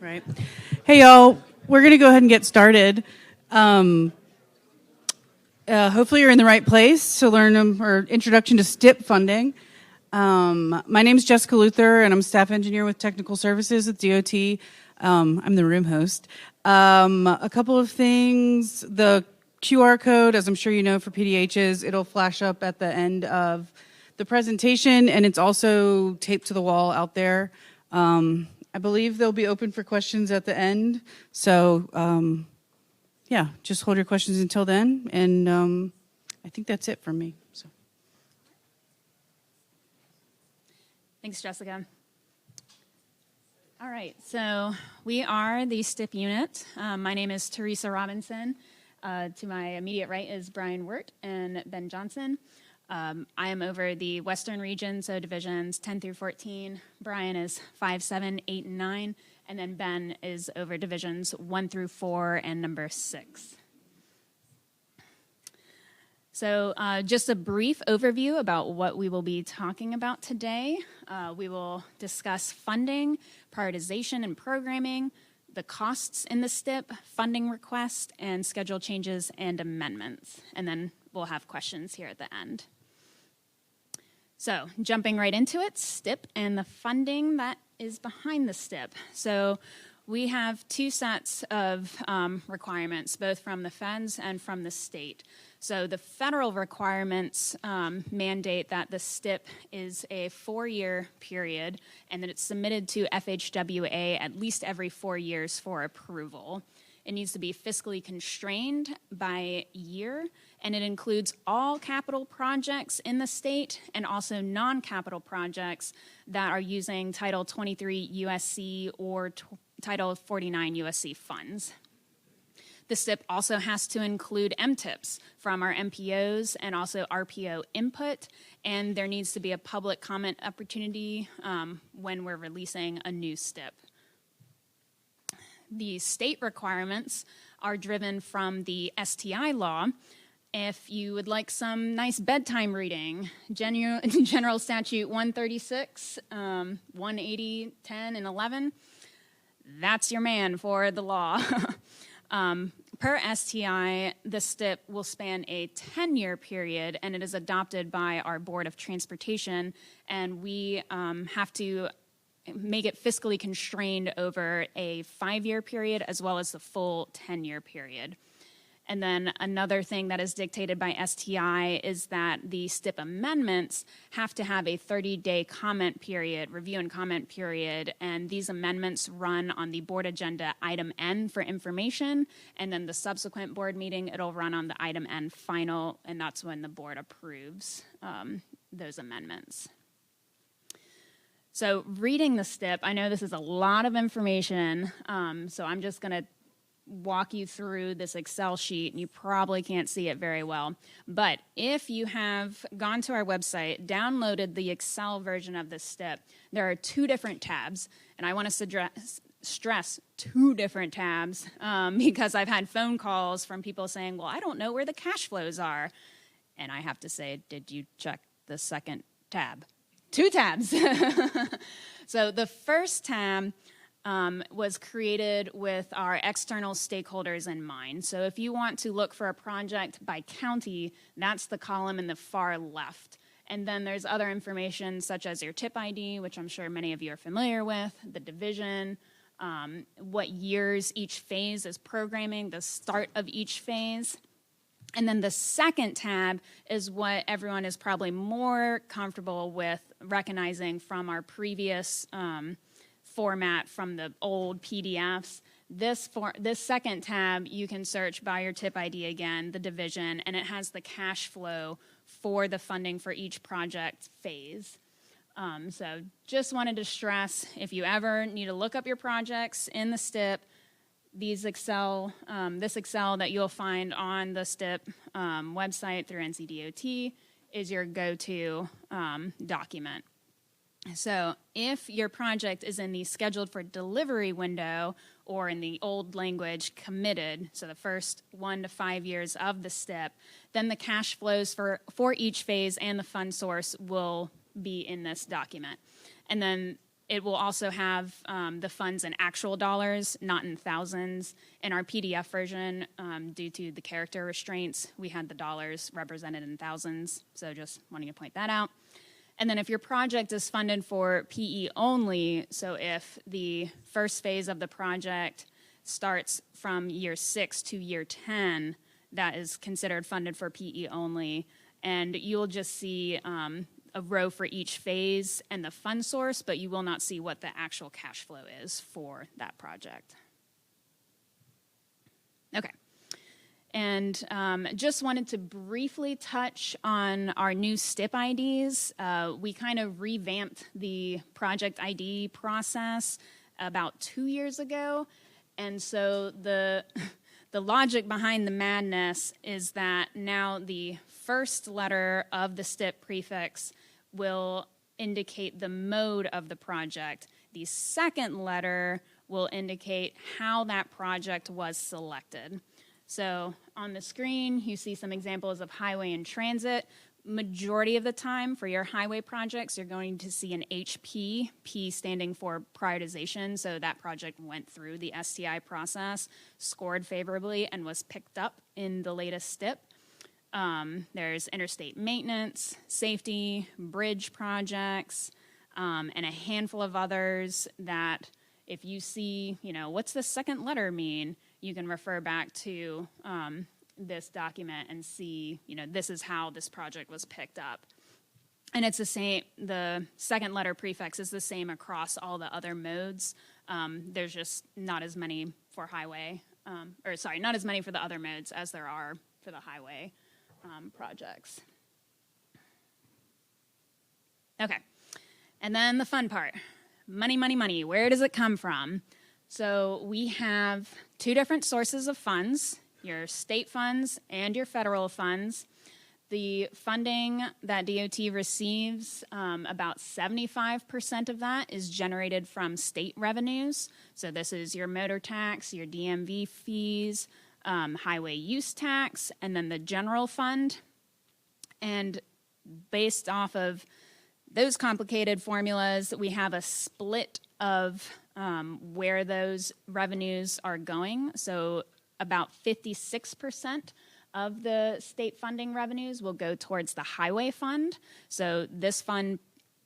Right. Hey, y'all. We're going to go ahead and get started. Hopefully you're in the right place to learn or introduction to STIP funding. My name is Jessica Luther, and I'm staff engineer with Technical Services at DOT. I'm the room host. A couple of things. The QR code, as I'm sure you know for PDHs, it'll flash up at the end of the presentation, and it's also taped to the wall out there. I believe they'll be open for questions at the end. So, yeah, just hold your questions until then. And I think that's it from me. So. Thanks, Jessica. All right, so we are the STIP unit. My name is Teresa Robinson. To my immediate right is Brian Wirt and Ben Johnson. I am over the Western region, so divisions 10 through 14. Brian is 5, 7, 8, and 9. And then Ben is over divisions 1 through 4 and number 6. So just a brief overview about what we will be talking about today. We will discuss funding, prioritization and programming, the costs in the STIP, funding request, and schedule changes and amendments. And then we'll have questions here at the end. So jumping right into it, STIP and the funding that is behind the STIP. So we have two sets of requirements, both from the feds and from the state. So the federal requirements mandate that the STIP is a 4-year period and that it's submitted to FHWA at least every 4 years for approval. It needs to be fiscally constrained by year, and it includes all capital projects in the state and also non-capital projects that are using Title 23 USC or Title 49 USC funds. The STIP also has to include MTIPs from our MPOs and also RPO input, and there needs to be a public comment opportunity when we're releasing a new STIP. The state requirements are driven from the STI law. If you would like some nice bedtime reading, General Statute 136, 180, 10, and 11, that's your man for the law. Per STI, the STIP will span a 10-year period, and it is adopted by our Board of Transportation, and we have to make it fiscally constrained over a 5-year period as well as the full 10-year period. And then another thing that is dictated by STI is that the STIP amendments have to have a 30-day comment period, review and comment period, and these amendments run on the board agenda item N for information, and then the subsequent board meeting, it'll run on the item N final, and that's when the board approves those amendments. So reading the STIP, I know this is a lot of information, so I'm just going to walk you through this Excel sheet, and you probably can't see it very well. But if you have gone to our website, downloaded the Excel version of this STIP, there are 2 different tabs, and I want to stress 2 different tabs because I've had phone calls from people saying, well, I don't know where the cash flows are. And I have to say, did you check the second tab? 2 tabs. So the first tab was created with our external stakeholders in mind. So if you want to look for a project by county, that's the column in the far left. And then there's other information such as your TIP ID, which I'm sure many of you are familiar with, the division, what years each phase is programming, the start of each phase. And then the second tab is what everyone is probably more comfortable with recognizing from our previous format from the old PDFs. This second tab, you can search by your TIP ID again, the division, and it has the cash flow for the funding for each project phase. So just wanted to stress, if you ever need to look up your projects in the STIP, this Excel that you'll find on the STIP website through NCDOT is your go-to document. So if your project is in the scheduled for delivery window or in the old language committed, so the first 1 to 5 years of the STIP, then the cash flows for each phase and the fund source will be in this document. And then It will also have the funds in actual dollars, not in thousands. In our PDF version, due to the character restraints, we had the dollars represented in thousands. So just wanting to point that out. And then if your project is funded for PE only, so if the first phase of the project starts from year 6 to year 10, that is considered funded for PE only. And you'll just see a row for each phase and the fund source, but you will not see what the actual cash flow is for that project. Okay. And just wanted to briefly touch on our new STIP IDs. We kind of revamped the project ID process about 2 years ago. And so the logic behind the madness is that now the first letter of the STIP prefix will indicate the mode of the project. The second letter will indicate how that project was selected. So on the screen, you see some examples of highway and transit. Majority of the time for your highway projects, you're going to see an HP, P standing for prioritization. So that project went through the STI process, scored favorably, and was picked up in the latest STIP. There's interstate maintenance, safety, bridge projects, and a handful of others that if you see, what's the second letter mean, you can refer back to this document and see, this is how this project was picked up. And it's the same, the second letter prefix is the same across all the other modes. There's just not as many for highway, not as many for the other modes as there are for the highway projects. Okay, and then the fun part, money, money, money. Where does it come from? So we have two different sources of funds, your state funds and your federal funds. The funding that DOT receives, about 75% of that is generated from state revenues. So this is your motor tax, your DMV fees, highway use tax, and then the general fund. And based off of those complicated formulas, we have a split of where those revenues are going. So about 56% of the state funding revenues will go towards the highway fund. So this fund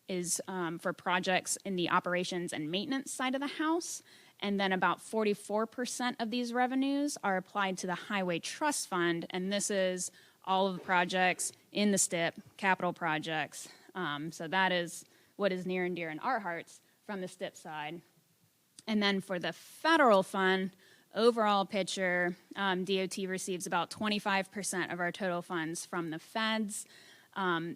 is for projects in the operations and maintenance side of the house. And then about 44% of these revenues are applied to the highway trust fund. And this is all of the projects in the STIP, capital projects. So that is what is near and dear in our hearts from the STIP side. And then for the federal fund, overall picture, DOT receives about 25% of our total funds from the feds.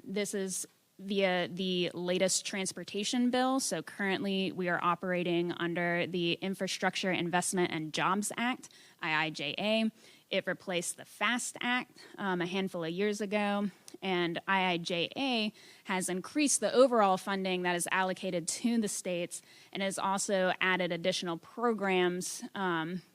This is via the latest transportation bill. So currently we are operating under the Infrastructure Investment and Jobs Act, IIJA. It replaced the FAST Act a handful of years ago, and IIJA has increased the overall funding that is allocated to the states and has also added additional programs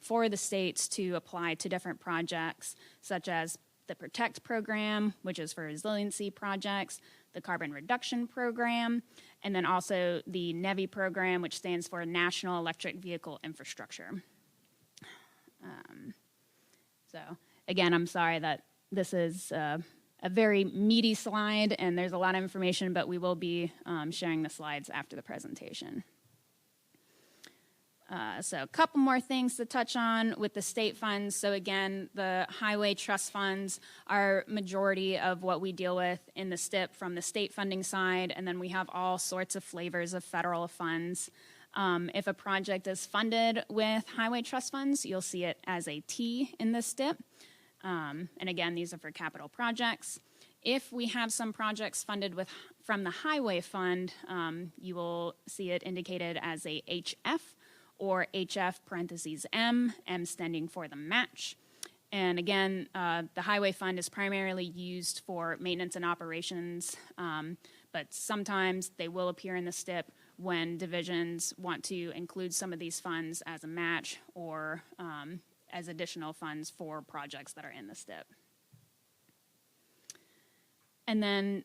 for the states to apply to different projects, such as the PROTECT program, which is for resiliency projects, the Carbon Reduction Program, and then also the NEVI program, which stands for National Electric Vehicle Infrastructure. So again, I'm sorry that this is a very meaty slide and there's a lot of information, but we will be sharing the slides after the presentation. So a couple more things to touch on with the state funds. So again, the highway trust funds are majority of what we deal with in the STIP from the state funding side, and then we have all sorts of flavors of federal funds. If a project is funded with highway trust funds, you'll see it as a T in the STIP. And again, these are for capital projects. If we have some projects funded from the highway fund, you will see it indicated as a HF or HF parentheses M, M standing for the match. And again, the highway fund is primarily used for maintenance and operations, but sometimes they will appear in the STIP when divisions want to include some of these funds as a match or as additional funds for projects that are in the STIP. And then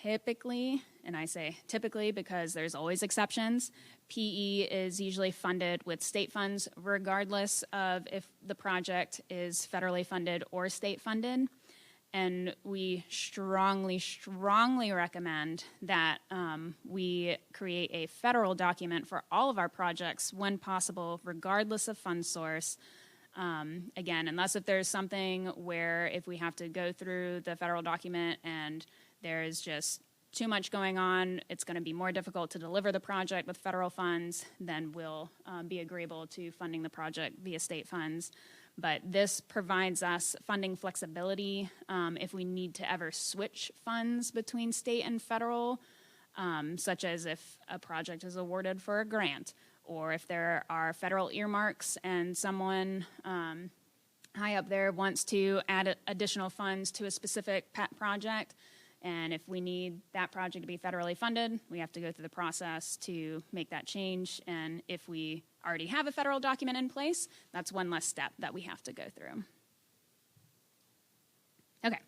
typically, and I say typically because there's always exceptions, PE is usually funded with state funds regardless of if the project is federally funded or state funded. And we strongly, strongly recommend that we create a federal document for all of our projects when possible, regardless of fund source. Again, unless if there's something where if we have to go through the federal document and there's just too much going on, it's going to be more difficult to deliver the project with federal funds, then we'll be agreeable to funding the project via state funds. But this provides us funding flexibility if we need to ever switch funds between state and federal, such as if a project is awarded for a grant, or if there are federal earmarks and someone high up there wants to add additional funds to a specific project. And if we need that project to be federally funded, we have to go through the process to make that change. And if we already have a federal document in place, that's one less step that we have to go through. Okay,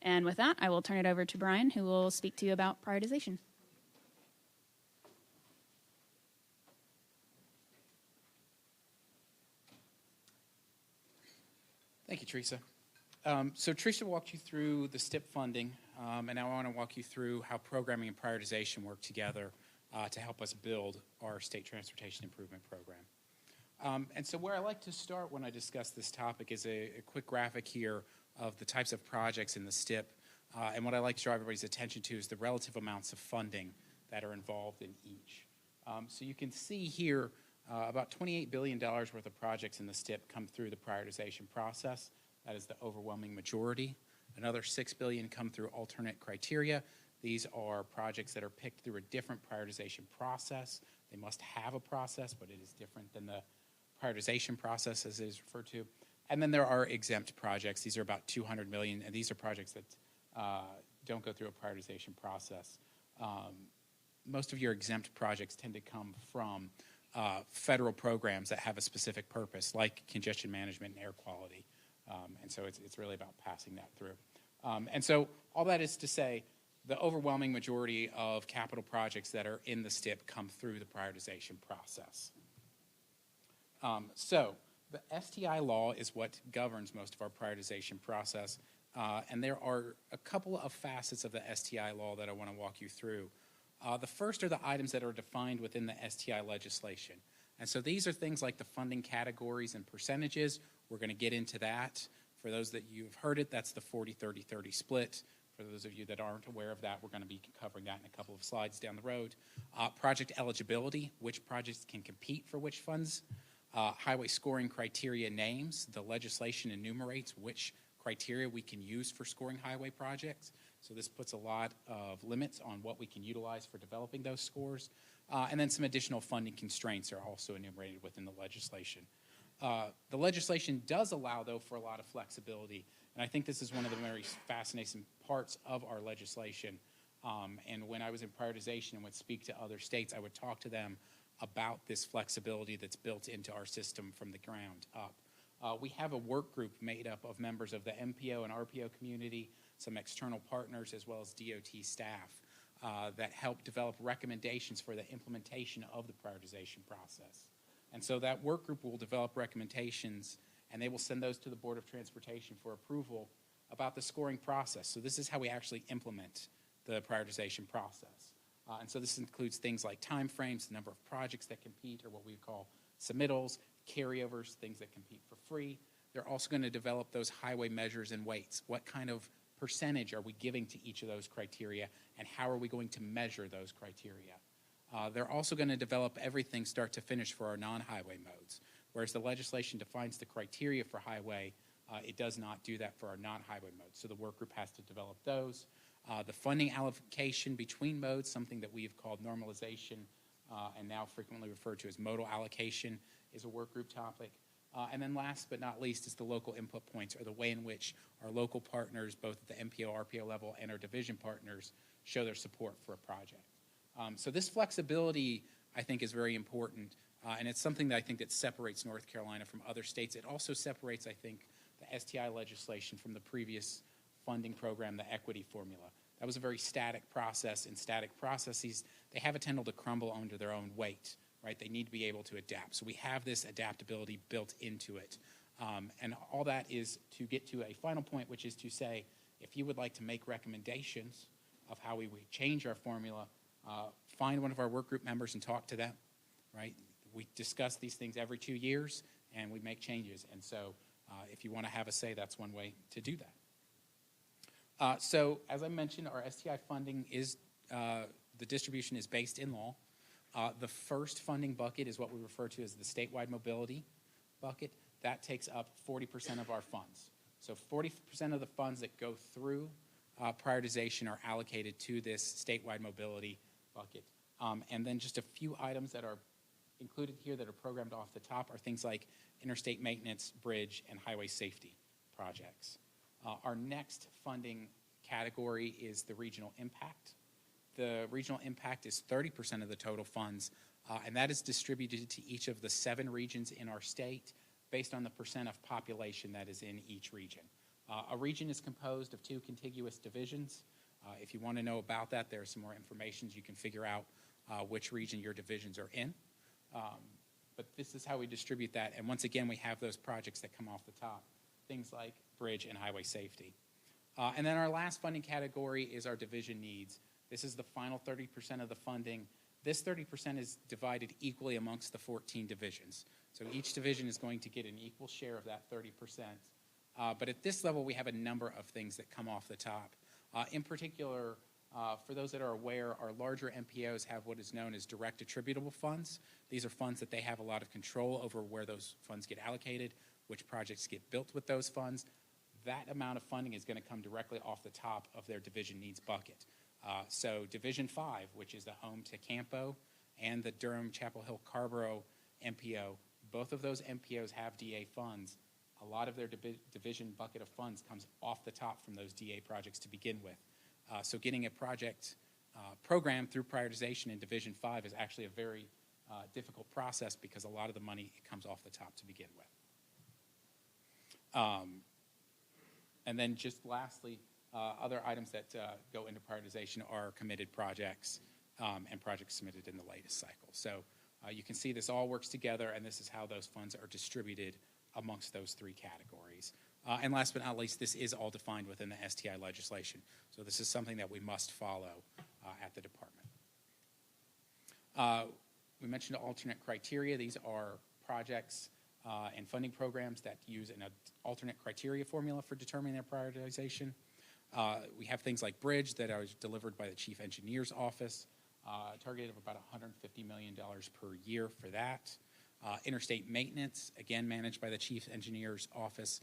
and with that, I will turn it over to Brian, who will speak to you about prioritization. Thank you, Teresa. So Teresa walked you through the STIP funding, and now I want to walk you through how programming and prioritization work together to help us build our state transportation improvement program. And so where I like to start when I discuss this topic is a quick graphic here of the types of projects in the STIP. And what I like to draw everybody's attention to is the relative amounts of funding that are involved in each. So you can see here about $28 billion worth of projects in the STIP come through the prioritization process. That is the overwhelming majority. Another $6 billion come through alternate criteria. These are projects that are picked through a different prioritization process. They must have a process, but it is different than the prioritization process as it is referred to. And then there are exempt projects. These are about $200 million, and these are projects that don't go through a prioritization process. Most of your exempt projects tend to come from federal programs that have a specific purpose, like congestion management and air quality. And so it's really about passing that through. And so all that is to say, the overwhelming majority of capital projects that are in the STIP come through the prioritization process. So the STI law is what governs most of our prioritization process. And there are a couple of facets of the STI law that I want to walk you through. The first are the items that are defined within the STI legislation. And so these are things like the funding categories and percentages. We're going to get into that. For those that you've heard it, that's the 40-30-30 split. For those of you that aren't aware of that, we're going to be covering that in a couple of slides down the road. Project eligibility, which projects can compete for which funds. Highway scoring criteria names. The legislation enumerates which criteria we can use for scoring highway projects. So this puts a lot of limits on what we can utilize for developing those scores. And then some additional funding constraints are also enumerated within the legislation. The legislation does allow, though, for a lot of flexibility. And I think this is one of the very fascinating parts of our legislation. And when I was in prioritization and would speak to other states, I would talk to them about this flexibility that's built into our system from the ground up. We have a work group made up of members of the MPO and RPO community, some external partners, as well as DOT staff that help develop recommendations for the implementation of the prioritization process. And so that work group will develop recommendations, and they will send those to the Board of Transportation for approval about the scoring process. So this is how we actually implement the prioritization process. And so this includes things like timeframes, the number of projects that compete, or what we call submittals, carryovers, things that compete for free. They're also going to develop those highway measures and weights. What kind of percentage are we giving to each of those criteria, and how are we going to measure those criteria? They're also going to develop everything start to finish for our non-highway modes. Whereas the legislation defines the criteria for highway, it does not do that for our non-highway modes. So the work group has to develop those. The funding allocation between modes, something that we have called normalization and now frequently referred to as modal allocation, is a work group topic. And then last but not least is the local input points, or the way in which our local partners, both at the MPO, RPO level, and our division partners, show their support for a project. So this flexibility, I think, is very important, and it's something that I think that separates North Carolina from other states. It also separates, I think, the STI legislation from the previous funding program, the equity formula. that was a very static process, and static processes, they have a tendency to crumble under their own weight, right? They need to be able to adapt. So we have this adaptability built into it. And all that is to get to a final point, which is to say, if you would like to make recommendations of how we would change our formula, find one of our work group members and talk to them, right? We discuss these things every 2 years, and we make changes. And so if you want to have a say, that's one way to do that. So as I mentioned, our STI funding is, the distribution is based in law. The first funding bucket is what we refer to as the statewide mobility bucket. That takes up 40% of our funds. So 40% of the funds that go through prioritization are allocated to this statewide mobility bucket. And then just a few items that are included here that are programmed off the top are things like interstate maintenance, bridge, and highway safety projects. Our next funding category is the regional impact. The regional impact is 30% of the total funds, and that is distributed to each of the 7 regions in our state based on the percent of population that is in each region. A region is composed of 2 contiguous divisions. If you want to know about that, there's some more information. You can figure out which region your divisions are in. But this is how we distribute that. And once again, we have those projects that come off the top, things like bridge and highway safety. And then our last funding category is our division needs. This is the final 30% of the funding. This 30% is divided equally amongst the 14 divisions. So each division is going to get an equal share of that 30%. But at this level, we have a number of things that come off the top. In particular, for those that are aware, our larger MPOs have what is known as direct attributable funds. These are funds that they have a lot of control over where those funds get allocated, which projects get built with those funds. That amount of funding is going to come directly off the top of their division needs bucket. So Division 5, which is the home to Campo, and the Durham, Chapel Hill, Carborough MPO, both of those MPOs have DA funds. A lot of their division bucket of funds comes off the top from those DA projects to begin with. So getting a project program through prioritization in Division 5 is actually a very difficult process because a lot of the money comes off the top to begin with. And then just lastly, other items that go into prioritization are committed projects and projects submitted in the latest cycle. So you can see this all works together, and this is how those funds are distributed amongst those 3 categories. And last but not least, this is all defined within the STI legislation. So this is something that we must follow at the department. We mentioned alternate criteria. These are projects and funding programs that use an alternate criteria formula for determining their prioritization. We have things like bridge that are delivered by the chief engineer's office, targeted of about $150 million per year for that. Interstate maintenance, again, managed by the chief engineer's office,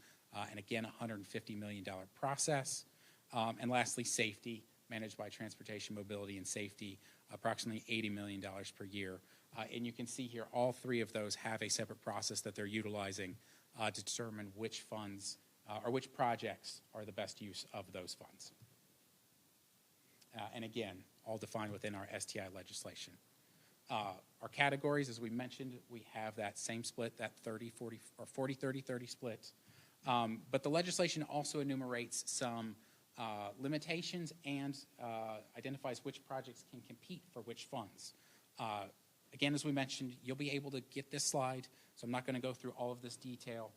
and again, $150 million process. And lastly, safety, managed by Transportation, Mobility, and Safety, approximately $80 million per year. And you can see here all 3 of those have a separate process that they're utilizing to determine which funds or which projects are the best use of those funds. And again, all defined within our STI legislation. Our categories, as we mentioned, we have that same split, that 30-40 or 40-30-30 split. But the legislation also enumerates some limitations and identifies which projects can compete for which funds. Again, as we mentioned, you'll be able to get this slide, so I'm not going to go through all of this detail.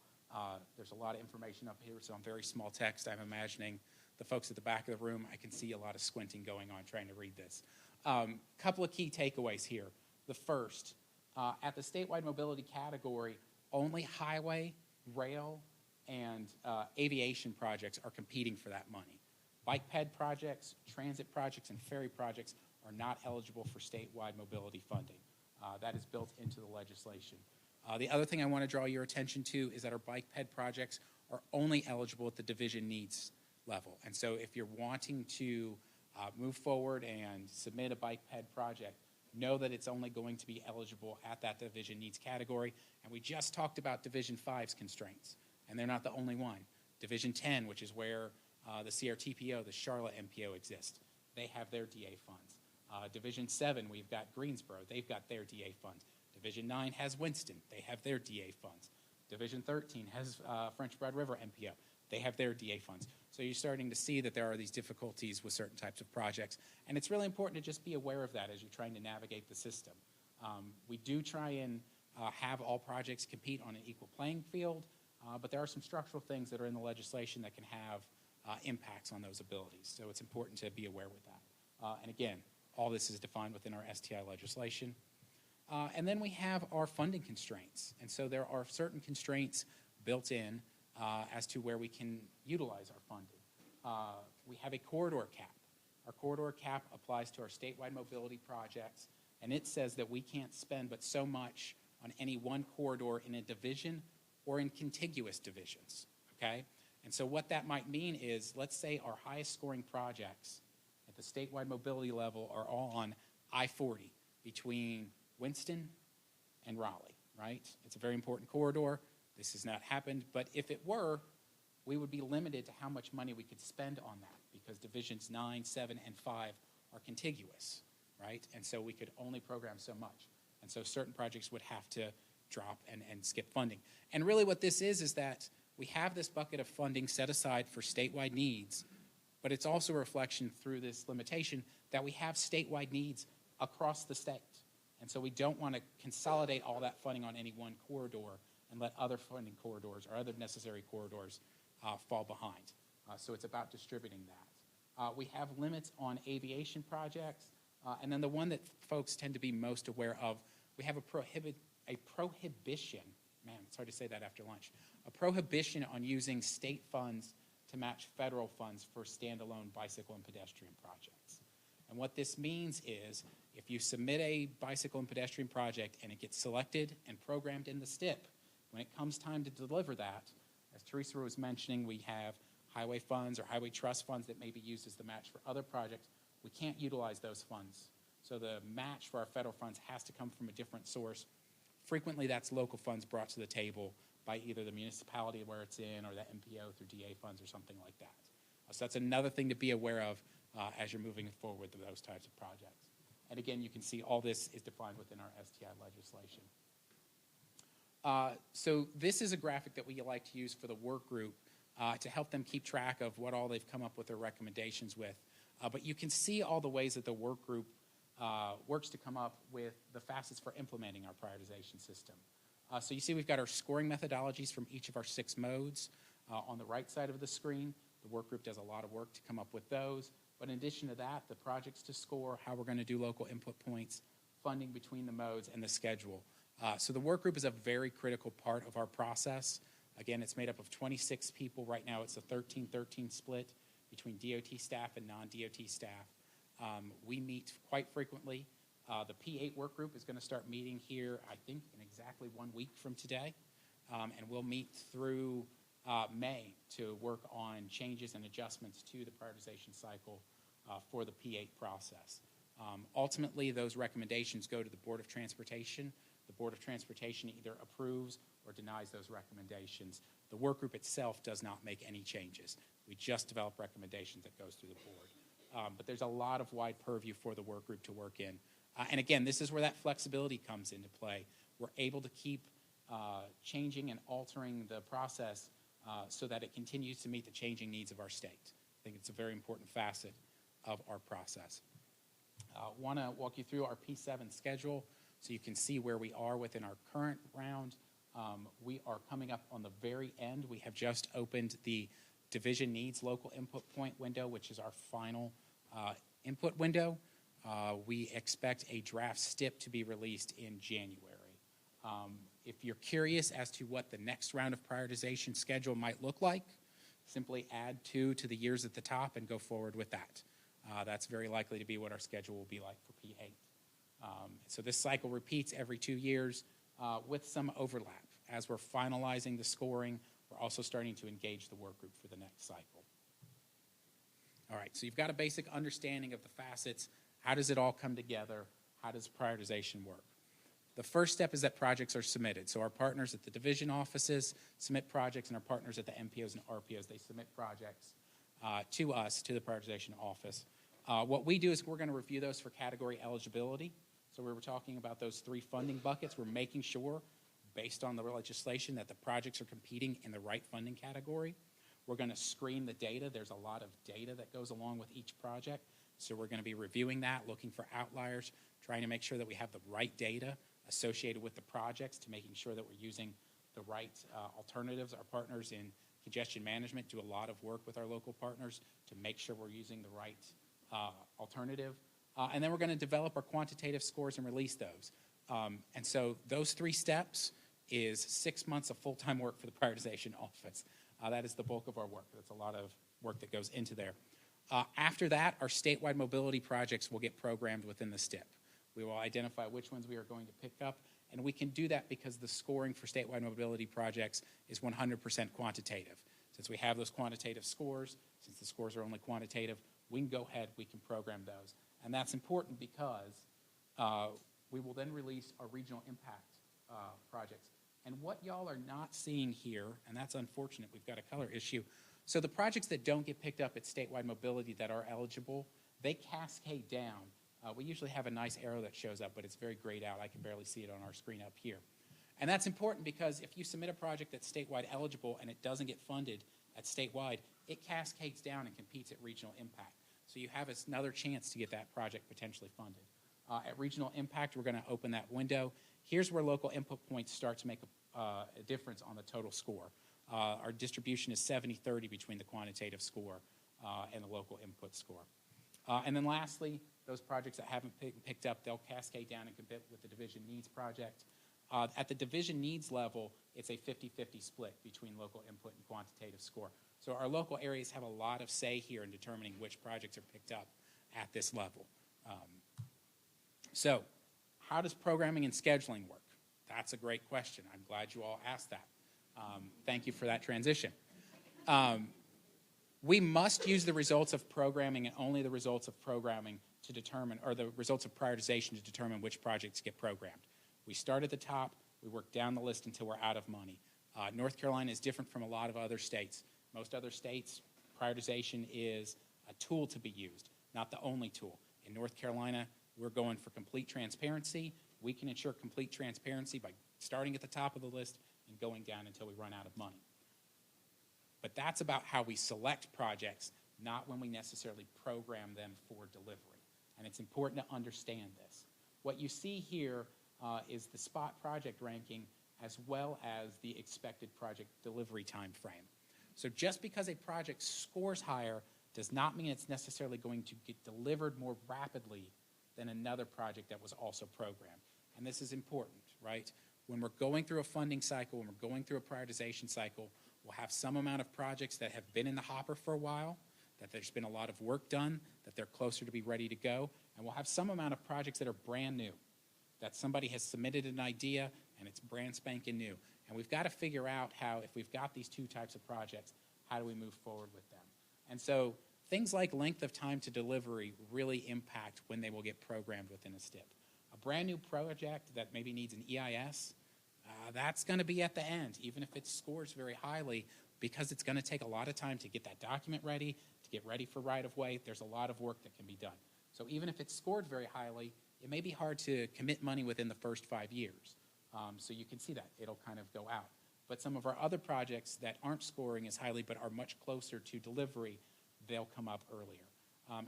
There's a lot of information up here, so I'm very small text. I'm imagining the folks at the back of the room, I can see a lot of squinting going on trying to read this. Couple of key takeaways here. The first, at the statewide mobility category, only highway, rail, and aviation projects are competing for that money. Bike ped projects, transit projects, and ferry projects are not eligible for statewide mobility funding. That is built into the legislation. The other thing I want to draw your attention to is that our bike ped projects are only eligible at the division needs level. And so if you're wanting to move forward and submit a bike ped project, know that it's only going to be eligible at that division needs category. And we just talked about Division 5's constraints, and they're not the only one. Division 10, which is where the CRTPO, the Charlotte MPO exists, they have their DA funds. Division 7, we've got Greensboro, they've got their DA funds. Division 9 has Winston, they have their DA funds. Division 13 has French Broad River MPO, they have their DA funds. So So you're starting to see that there are these difficulties with certain types of projects. And it's really important to just be aware of that as you're trying to navigate the system. We do try and have all projects compete on an equal playing field, but there are some structural things that are in the legislation that can have impacts on those abilities. So it's important to be aware with that. And again, all this is defined within our STI legislation. And then we have our funding constraints. And so there are certain constraints built in as to where we can utilize our funding. We have a corridor cap. Our corridor cap applies to our statewide mobility projects, and it says that we can't spend but so much on any one corridor in a division or in contiguous divisions, okay? And so what that might mean is, let's say our highest scoring projects at the statewide mobility level are all on I-40 between Winston and Raleigh, right? It's a very important corridor. This has not happened, but if it were, we would be limited to how much money we could spend on that because divisions 9, 7, and 5 are contiguous, right? And so we could only program so much. And so certain projects would have to drop and skip funding. And really what this is that we have this bucket of funding set aside for statewide needs, but it's also a reflection through this limitation that we have statewide needs across the state. And so we don't want to consolidate all that funding on any one corridor and let other funding corridors or other necessary corridors fall behind. So it's about distributing that. We have limits on aviation projects. And then the one that folks tend to be most aware of, we have a prohibition, man, it's hard to say that after lunch, a prohibition on using state funds to match federal funds for standalone bicycle and pedestrian projects. And what this means is if you submit a bicycle and pedestrian project and it gets selected and programmed in the STIP, when it comes time to deliver that, as Teresa was mentioning, we have highway funds or highway trust funds that may be used as the match for other projects. We can't utilize those funds. So the match for our federal funds has to come from a different source. Frequently, that's local funds brought to the table by either the municipality where it's in or the MPO through DA funds or something like that. So that's another thing to be aware of as you're moving forward with those types of projects. And again, you can see all this is defined within our STI legislation. So this is a graphic that we like to use for the work group to help them keep track of what all they've come up with their recommendations with. But you can see all the ways that the work group works to come up with the facets for implementing our prioritization system. So you see we've got our scoring methodologies from each of our 6 modes. On the right side of the screen, the work group does a lot of work to come up with those. But in addition to that, the projects to score, how we're going to do local input points, funding between the modes, and the schedule. So the work group is a very critical part of our process. Again, it's made up of 26 people. Right now it's a 13-13 split between DOT staff and non-DOT staff. We meet quite frequently. The P8 work group is going to start meeting here, I think, in exactly 1 week from today. And we'll meet through May to work on changes and adjustments to the prioritization cycle for the P8 process. Ultimately, those recommendations go to the Board of Transportation. The Board of Transportation either approves or denies those recommendations. The work group itself does not make any changes. We just develop recommendations that goes through the board. But there's a lot of wide purview for the work group to work in. And again, this is where that flexibility comes into play. We're able to keep changing and altering the process so that it continues to meet the changing needs of our state. I think it's a very important facet of our process. I want to walk you through our P7 schedule so you can see where we are within our current round. We are coming up on the very end. We have just opened the Division Needs Local Input Point window, which is our final input window. We expect a draft STIP to be released in January. If you're curious as to what the next round of prioritization schedule might look like, simply add 2 to the years at the top and go forward with that. That's very likely to be what our schedule will be like for P8. So this cycle repeats every 2 years with some overlap. As we're finalizing the scoring, we're also starting to engage the work group for the next cycle. All right, so you've got a basic understanding of the facets. How does it all come together? How does prioritization work? The first step is that projects are submitted. So our partners at the division offices submit projects, and our partners at the MPOs and RPOs, they submit projects to us, to the prioritization office. What we do is we're going to review those for category eligibility. So we were talking about those 3 funding buckets. We're making sure, based on the legislation, that the projects are competing in the right funding category. We're going to screen the data. There's a lot of data that goes along with each project. So we're going to be reviewing that, looking for outliers, trying to make sure that we have the right data associated with the projects, to making sure that we're using the right alternatives. Our partners in congestion management do a lot of work with our local partners to make sure we're using the right alternative. And then we're going to develop our quantitative scores and release those. And so those 3 steps is 6 months of full-time work for the prioritization office. That is the bulk of our work. That's a lot of work that goes into there. After that, our statewide mobility projects will get programmed within the STIP. We will identify which ones we are going to pick up, and we can do that because the scoring for statewide mobility projects is 100% quantitative. Since we have those quantitative scores, since the scores are only quantitative, we can go ahead, we can program those. And that's important because we will then release our regional impact projects. And what y'all are not seeing here, and that's unfortunate, we've got a color issue. So the projects that don't get picked up at statewide mobility that are eligible, they cascade down. We usually have a nice arrow that shows up, but it's very grayed out. I can barely see it on our screen up here. And that's important because if you submit a project that's statewide eligible and it doesn't get funded at statewide, it cascades down and competes at regional impact. So you have another chance to get that project potentially funded. At regional impact, we're going to open that window. Here's where local input points start to make a difference on the total score. Our distribution is 70-30 between the quantitative score and the local input score. And then lastly, those projects that haven't picked up, they'll cascade down and compete with the division needs project. At the division needs level, it's a 50-50 split between local input and quantitative score. So our local areas have a lot of say here in determining which projects are picked up at this level. So how does programming and scheduling work? That's a great question. I'm glad you all asked that. Thank you for that transition. We must use the results of programming and only the results of programming to determine, or the results of prioritization to determine which projects get programmed. We start at the top, we work down the list until we're out of money. North Carolina is different from a lot of other states. Most other states, prioritization is a tool to be used, not the only tool. In North Carolina, we're going for complete transparency. We can ensure complete transparency by starting at the top of the list and going down until we run out of money. But that's about how we select projects, not when we necessarily program them for delivery. And it's important to understand this. What you see here is the spot project ranking as well as the expected project delivery time frame. So just because a project scores higher does not mean it's necessarily going to get delivered more rapidly than another project that was also programmed. And this is important, right? When we're going through a funding cycle, when we're going through a prioritization cycle, we'll have some amount of projects that have been in the hopper for a while, that there's been a lot of work done, that they're closer to be ready to go, and we'll have some amount of projects that are brand new, that somebody has submitted an idea and it's brand spanking new. And we've got to figure out how, if we've got these two types of projects, how do we move forward with them? And so things like length of time to delivery really impact when they will get programmed within a STIP. A brand new project that maybe needs an EIS, that's going to be at the end, even if it scores very highly, because it's going to take a lot of time to get that document ready, to get ready for right-of-way. There's a lot of work that can be done. So even if it's scored very highly, it may be hard to commit money within the first 5 years. So you can see that. It'll kind of go out. But some of our other projects that aren't scoring as highly but are much closer to delivery, they'll come up earlier.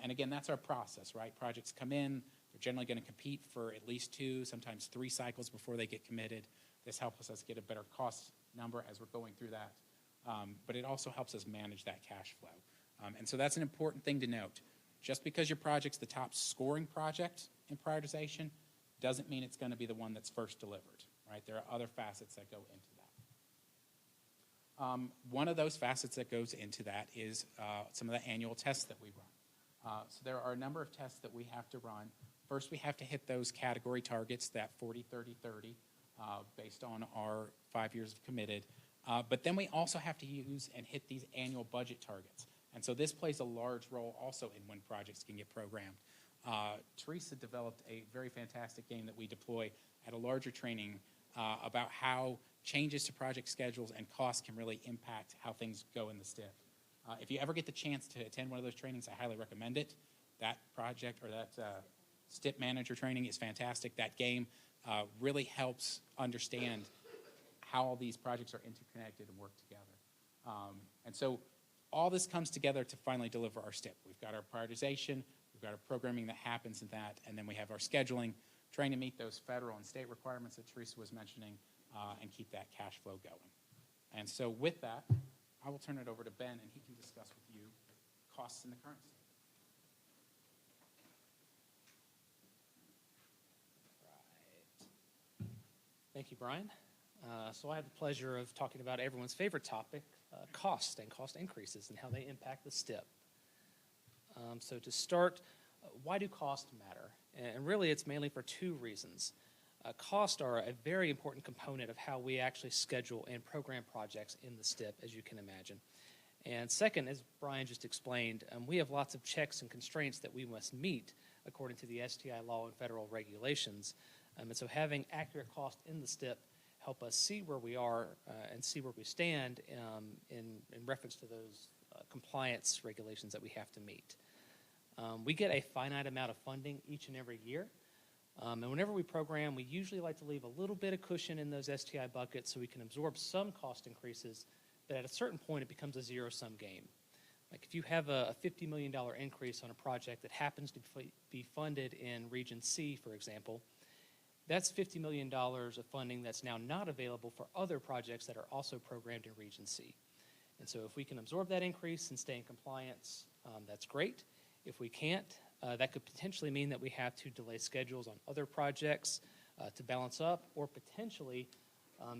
And again, that's our process, right? Projects come in. They're generally going to compete for at least 2, sometimes 3 cycles before they get committed. This helps us get a better cost number as we're going through that. But it also helps us manage that cash flow. And so that's an important thing to note. Just because your project's the top scoring project in prioritization doesn't mean it's going to be the one that's first delivered, right? There are other facets that go into that. One of those facets that goes into that is some of the annual tests that we run. So there are a number of tests that we have to run. First, we have to hit those category targets, that 40, 30, 30, based on our 5 years of committed. But then we also have to use and hit these annual budget targets. And so this plays a large role also in when projects can get programmed. Teresa developed a very fantastic game that we deploy at a larger training about how changes to project schedules and costs can really impact how things go in the STIP. If you ever get the chance to attend one of those trainings, I highly recommend it. That project or that STIP manager training is fantastic. That game really helps understand how all these projects are interconnected and work together. And so all this comes together to finally deliver our STIP. We've got our prioritization, we've got our programming that happens in that, and then we have our scheduling, trying to meet those federal and state requirements that Teresa was mentioning, and keep that cash flow going. And so with that, I will turn it over to Ben, and he can discuss with you costs in the current state. Right. Thank you, Brian. So I have the pleasure of talking about everyone's favorite topic, cost and cost increases and how they impact the STIP. So to start, why do costs matter? And really it's mainly for two reasons. Costs are a very important component of how we actually schedule and program projects in the STIP, as you can imagine. And second, as Brian just explained, we have lots of checks and constraints that we must meet according to the STI law and federal regulations. And so having accurate cost in the STIP help us see where we are and see where we stand in reference to those compliance regulations that we have to meet. We get a finite amount of funding each and every year. And whenever we program, we usually like to leave a little bit of cushion in those STI buckets so we can absorb some cost increases, but at a certain point it becomes a zero-sum game. Like if you have a $50 million increase on a project that happens to be funded in Region C, for example, that's $50 million of funding that's now not available for other projects that are also programmed in Region C. And so if we can absorb that increase and stay in compliance, that's great. If we can't, that could potentially mean that we have to delay schedules on other projects to balance up, or potentially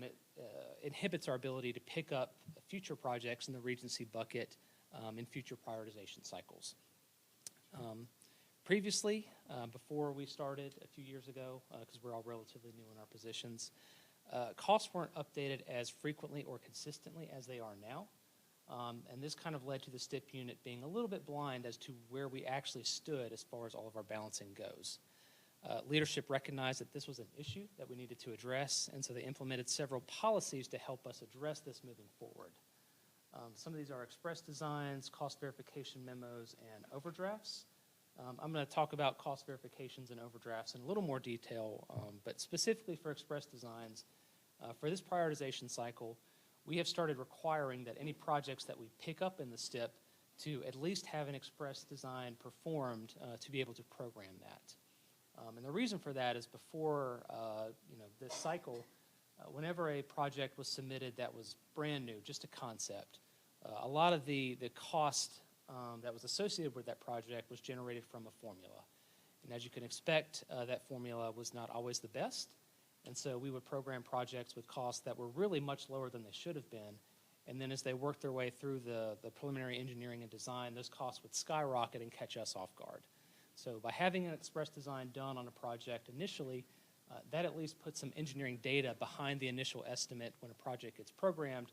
it inhibits our ability to pick up future projects in the Region C bucket in future prioritization cycles. Previously, before we started a few years ago, because we're all relatively new in our positions, costs weren't updated as frequently or consistently as they are now. And this kind of led to the STIP unit being a little bit blind as to where we actually stood as far as all of our balancing goes. Leadership recognized that this was an issue that we needed to address, and so they implemented several policies to help us address this moving forward. Some of these are express designs, cost verification memos, and overdrafts. I'm going to talk about cost verifications and overdrafts in a little more detail, but specifically for express designs, for this prioritization cycle, we have started requiring that any projects that we pick up in the STIP to at least have an express design performed to be able to program that. And the reason for that is before this cycle, whenever a project was submitted that was brand new, just a concept, a lot of the cost that was associated with that project was generated from a formula. And as you can expect, that formula was not always the best. And so we would program projects with costs that were really much lower than they should have been. And then as they worked their way through the preliminary engineering and design, those costs would skyrocket and catch us off guard. So by having an express design done on a project initially, that at least puts some engineering data behind the initial estimate when a project gets programmed,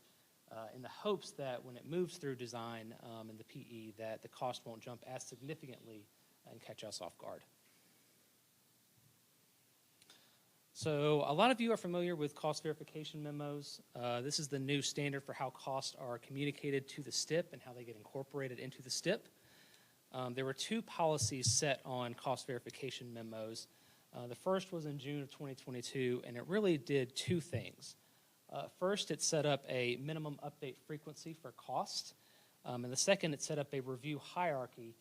in the hopes that when it moves through design in the PE, that the cost won't jump as significantly and catch us off guard. So a lot of you are familiar with cost verification memos. This is the new standard for how costs are communicated to the STIP and how they get incorporated into the STIP. There were two policies set on cost verification memos. The first was in June of 2022, and it really did two things. First, it set up a minimum update frequency for cost, and the second, it set up a review hierarchy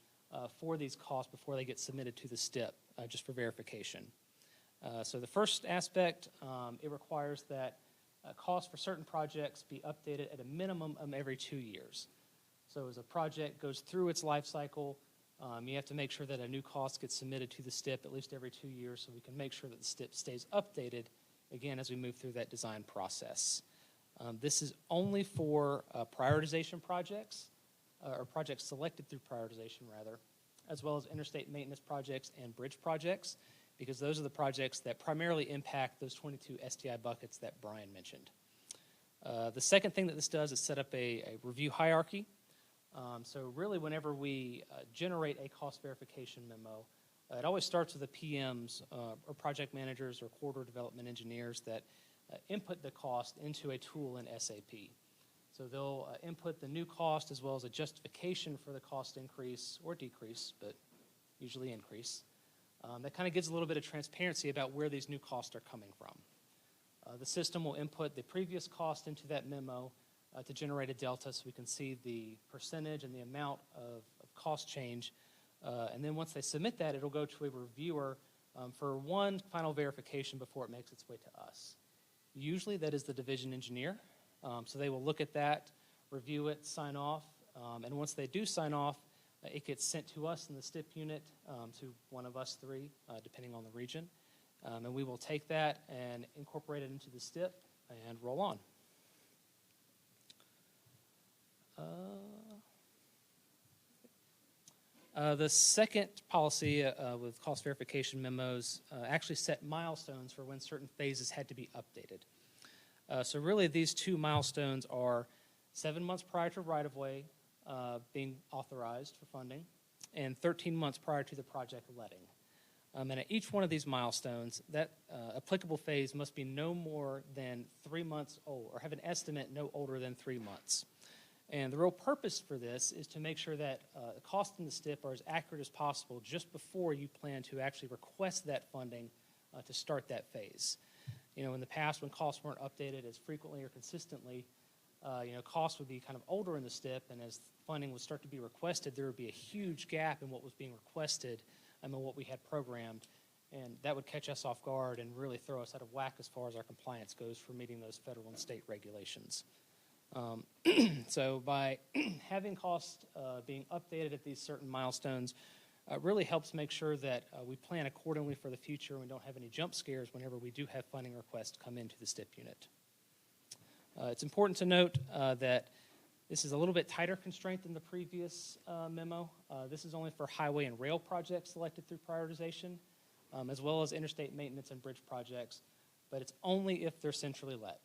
for these costs before they get submitted to the STIP, just for verification. So the first aspect, it requires that costs for certain projects be updated at a minimum of every 2 years. So as a project goes through its life cycle, you have to make sure that a new cost gets submitted to the STIP at least every 2 years so we can make sure that the STIP stays updated, again, as we move through that design process. This is only for prioritization projects, or projects selected through prioritization, rather, as well as interstate maintenance projects and bridge projects, because those are the projects that primarily impact those 22 STI buckets that Brian mentioned. The second thing that this does is set up a review hierarchy. So really whenever we generate a cost verification memo, it always starts with the PMs or project managers or corridor development engineers that input the cost into a tool in SAP. So they'll input the new cost as well as a justification for the cost increase or decrease, but usually increase. That kind of gives a little bit of transparency about where these new costs are coming from. The system will input the previous cost into that memo, to generate a delta so we can see the percentage and the amount of cost change. And then once they submit that, it'll go to a reviewer for one final verification before it makes its way to us. Usually that is the division engineer. So they will look at that, review it, sign off, and once they do sign off, it gets sent to us in the STIP unit, to one of us three, depending on the region. And we will take that and incorporate it into the STIP and roll on. The second policy with cost verification memos actually set milestones for when certain phases had to be updated. So really these two milestones are 7 months prior to right-of-way being authorized for funding and 13 months prior to the project letting. And at each one of these milestones, that applicable phase must be no more than 3 months old or have an estimate no older than 3 months. And the real purpose for this is to make sure that the costs in the STIP are as accurate as possible just before you plan to actually request that funding to start that phase. You know, in the past when costs weren't updated as frequently or consistently, costs would be kind of older in the STIP, and as funding would start to be requested, there would be a huge gap in what was being requested and what we had programmed, and that would catch us off guard and really throw us out of whack as far as our compliance goes for meeting those federal and state regulations. So by having costs being updated at these certain milestones really helps make sure that we plan accordingly for the future and we don't have any jump scares whenever we do have funding requests come into the STIP unit. It's important to note that this is a little bit tighter constraint than the previous memo. This is only for highway and rail projects selected through prioritization, as well as interstate maintenance and bridge projects, but it's only if they're centrally let.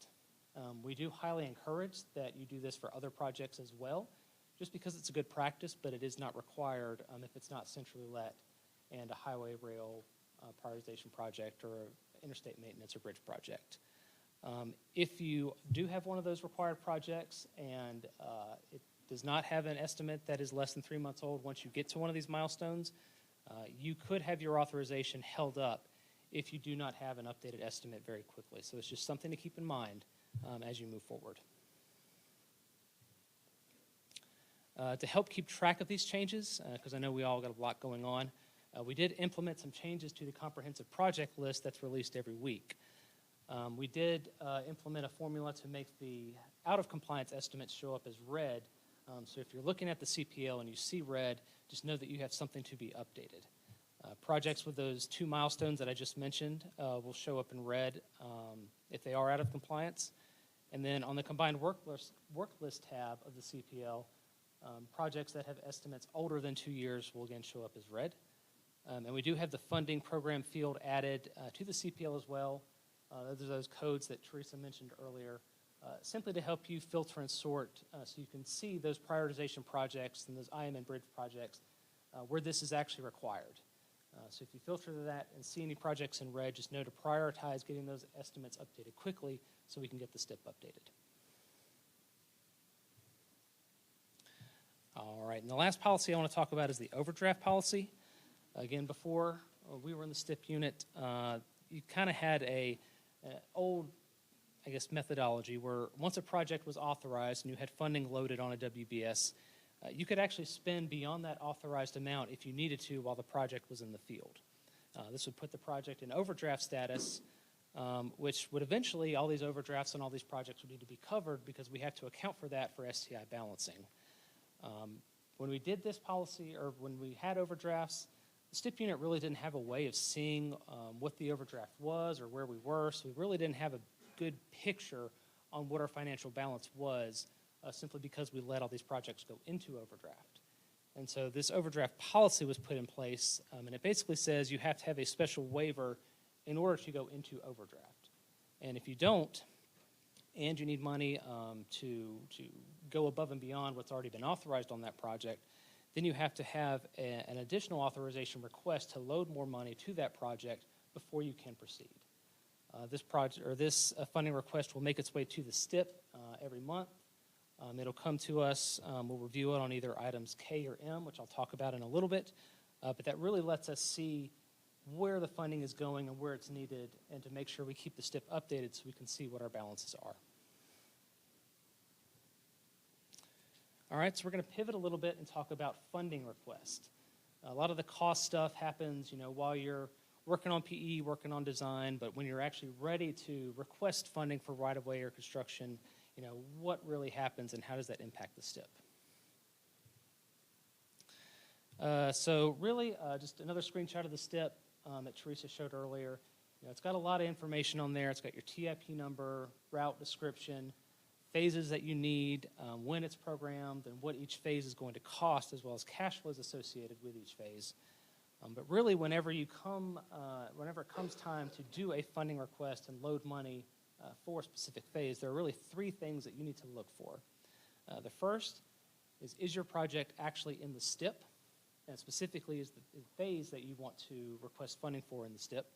We do highly encourage that you do this for other projects as well, just because it's a good practice, but it is not required if it's not centrally let and a highway, rail prioritization project or interstate maintenance or bridge project. If you do have one of those required projects and it does not have an estimate that is less than 3 months old once you get to one of these milestones, you could have your authorization held up if you do not have an updated estimate very quickly. So it's just something to keep in mind as you move forward. To help keep track of these changes, because I know we all got a lot going on, we did implement some changes to the comprehensive project list that's released every week. We did implement a formula to make the out-of-compliance estimates show up as red. So if you're looking at the CPL and you see red, just know that you have something to be updated. Projects with those two milestones that I just mentioned will show up in red if they are out of compliance. And then on the combined work list tab of the CPL, projects that have estimates older than 2 years will again show up as red. And we do have the funding program field added to the CPL as well. Those are those codes that Teresa mentioned earlier, simply to help you filter and sort so you can see those prioritization projects and those IM and bridge projects where this is actually required. So if you filter that and see any projects in red, just know to prioritize getting those estimates updated quickly so we can get the STIP updated. All right, and the last policy I want to talk about is the overdraft policy. Again, before we were in the STIP unit, you kind of had an old, I guess, methodology where once a project was authorized and you had funding loaded on a WBS, you could actually spend beyond that authorized amount if you needed to while the project was in the field. This would put the project in overdraft status, which would eventually, all these overdrafts on all these projects would need to be covered because we have to account for that for STI balancing. When we did this policy, or when we had overdrafts, the STIP unit really didn't have a way of seeing what the overdraft was or where we were, so we really didn't have a good picture on what our financial balance was simply because we let all these projects go into overdraft. And so this overdraft policy was put in place, and it basically says you have to have a special waiver in order to go into overdraft. And if you don't, and you need money to go above and beyond what's already been authorized on that project, then you have to have an additional authorization request to load more money to that project before you can proceed. This funding request will make its way to the STIP every month. It'll come to us. We'll review it on either items K or M, which I'll talk about in a little bit. But that really lets us see where the funding is going and where it's needed, and to make sure we keep the STIP updated so we can see what our balances are. All right, so we're going to pivot a little bit and talk about funding requests. A lot of the cost stuff happens, while you're working on PE, working on design, but when you're actually ready to request funding for right-of-way or construction, what really happens and how does that impact the STIP? So really, just another screenshot of the STIP that Teresa showed earlier. It's got a lot of information on there. It's got your TIP number, route description, phases that you need, when it's programmed, and what each phase is going to cost, as well as cash flows associated with each phase. But really, whenever it comes time to do a funding request and load money for a specific phase, there are really three things that you need to look for. The first is your project actually in the STIP? And specifically is the phase that you want to request funding for in the STIP.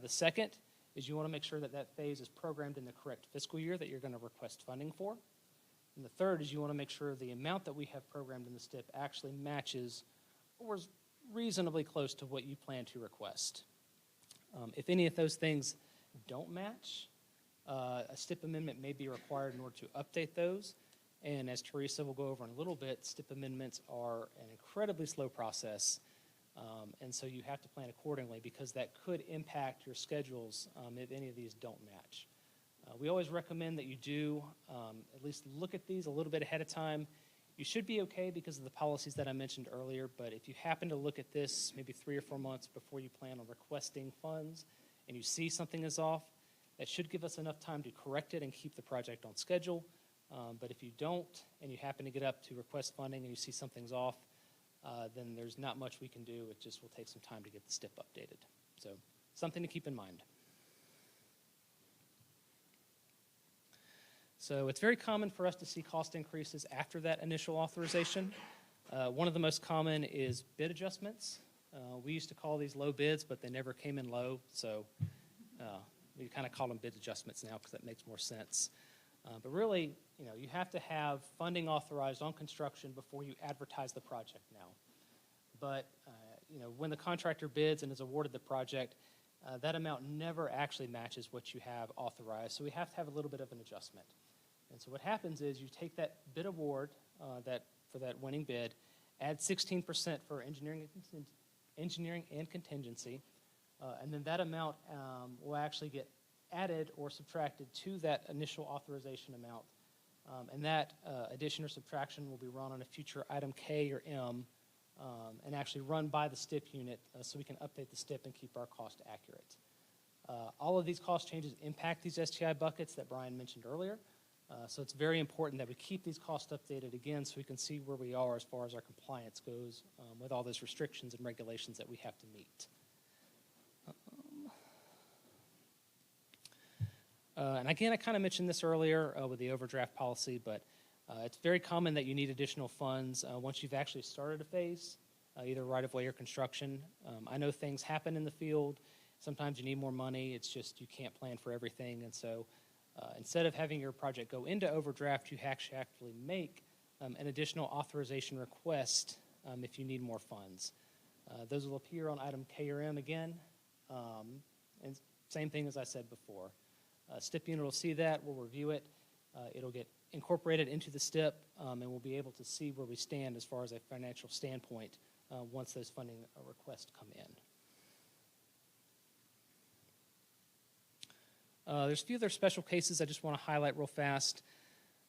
The second is you want to make sure that that phase is programmed in the correct fiscal year that you're going to request funding for. And the third is you want to make sure the amount that we have programmed in the STIP actually matches or is reasonably close to what you plan to request. If any of those things don't match, a STIP amendment may be required in order to update those. And as Teresa will go over in a little bit, STIP amendments are an incredibly slow process. And so you have to plan accordingly because that could impact your schedules if any of these don't match. We always recommend that you do at least look at these a little bit ahead of time. You should be okay because of the policies that I mentioned earlier, but if you happen to look at this maybe 3 or 4 months before you plan on requesting funds and you see something is off, that should give us enough time to correct it and keep the project on schedule. But if you don't and you happen to get up to request funding and you see something's off, then there's not much we can do. It just will take some time to get the STIP updated. So something to keep in mind. So it's very common for us to see cost increases after that initial authorization. One of the most common is bid adjustments. We used to call these low bids, but they never came in low. So we kind of call them bid adjustments now because that makes more sense. But really, you have to have funding authorized on construction before you advertise the project now. But, when the contractor bids and is awarded the project, that amount never actually matches what you have authorized. So we have to have a little bit of an adjustment. And so what happens is you take that bid award for that winning bid, add 16% for engineering and contingency, and then that amount will actually get added or subtracted to that initial authorization amount. And that addition or subtraction will be run on a future item K or M and actually run by the STIP unit so we can update the STIP and keep our cost accurate. All of these cost changes impact these STI buckets that Brian mentioned earlier. So it's very important that we keep these costs updated again so we can see where we are as far as our compliance goes with all those restrictions and regulations that we have to meet. And again, I kind of mentioned this earlier with the overdraft policy, but it's very common that you need additional funds once you've actually started a phase, either right-of-way or construction. I know things happen in the field. Sometimes you need more money. It's just you can't plan for everything. And so instead of having your project go into overdraft, you actually make an additional authorization request if you need more funds. Those will appear on item K or M again. And same thing as I said before. STIP unit will see that, we'll review it, it'll get incorporated into the STIP, and we'll be able to see where we stand as far as a financial standpoint once those funding requests come in. There's a few other special cases I just want to highlight real fast.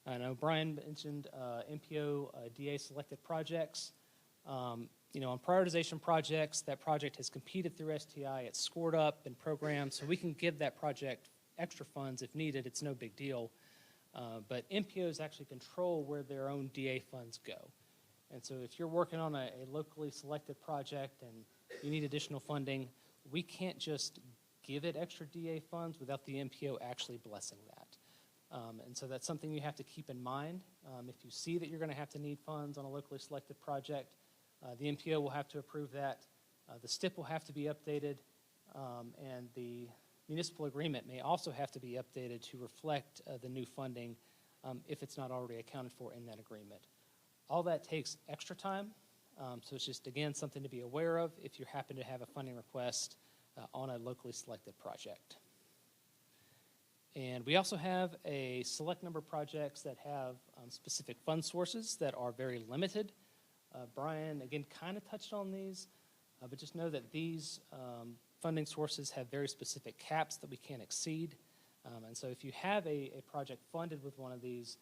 I know Brian mentioned MPO DA selected projects. On prioritization projects, that project has competed through STI, it's scored up and programmed, so we can give that project extra funds if needed. It's no big deal. But MPOs actually control where their own DA funds go. And so if you're working on a locally selected project and you need additional funding, we can't just give it extra DA funds without the MPO actually blessing that. And so that's something you have to keep in mind. If you see that you're going to have to need funds on a locally selected project, the MPO will have to approve that. The STIP will have to be updated, and the municipal agreement may also have to be updated to reflect the new funding if it's not already accounted for in that agreement. All that takes extra time, so it's just, again, something to be aware of if you happen to have a funding request on a locally selected project. And we also have a select number of projects that have specific fund sources that are very limited. Brian, again, kind of touched on these, but just know that these funding sources have very specific caps that we can't exceed. And so if you have a project funded with one of these,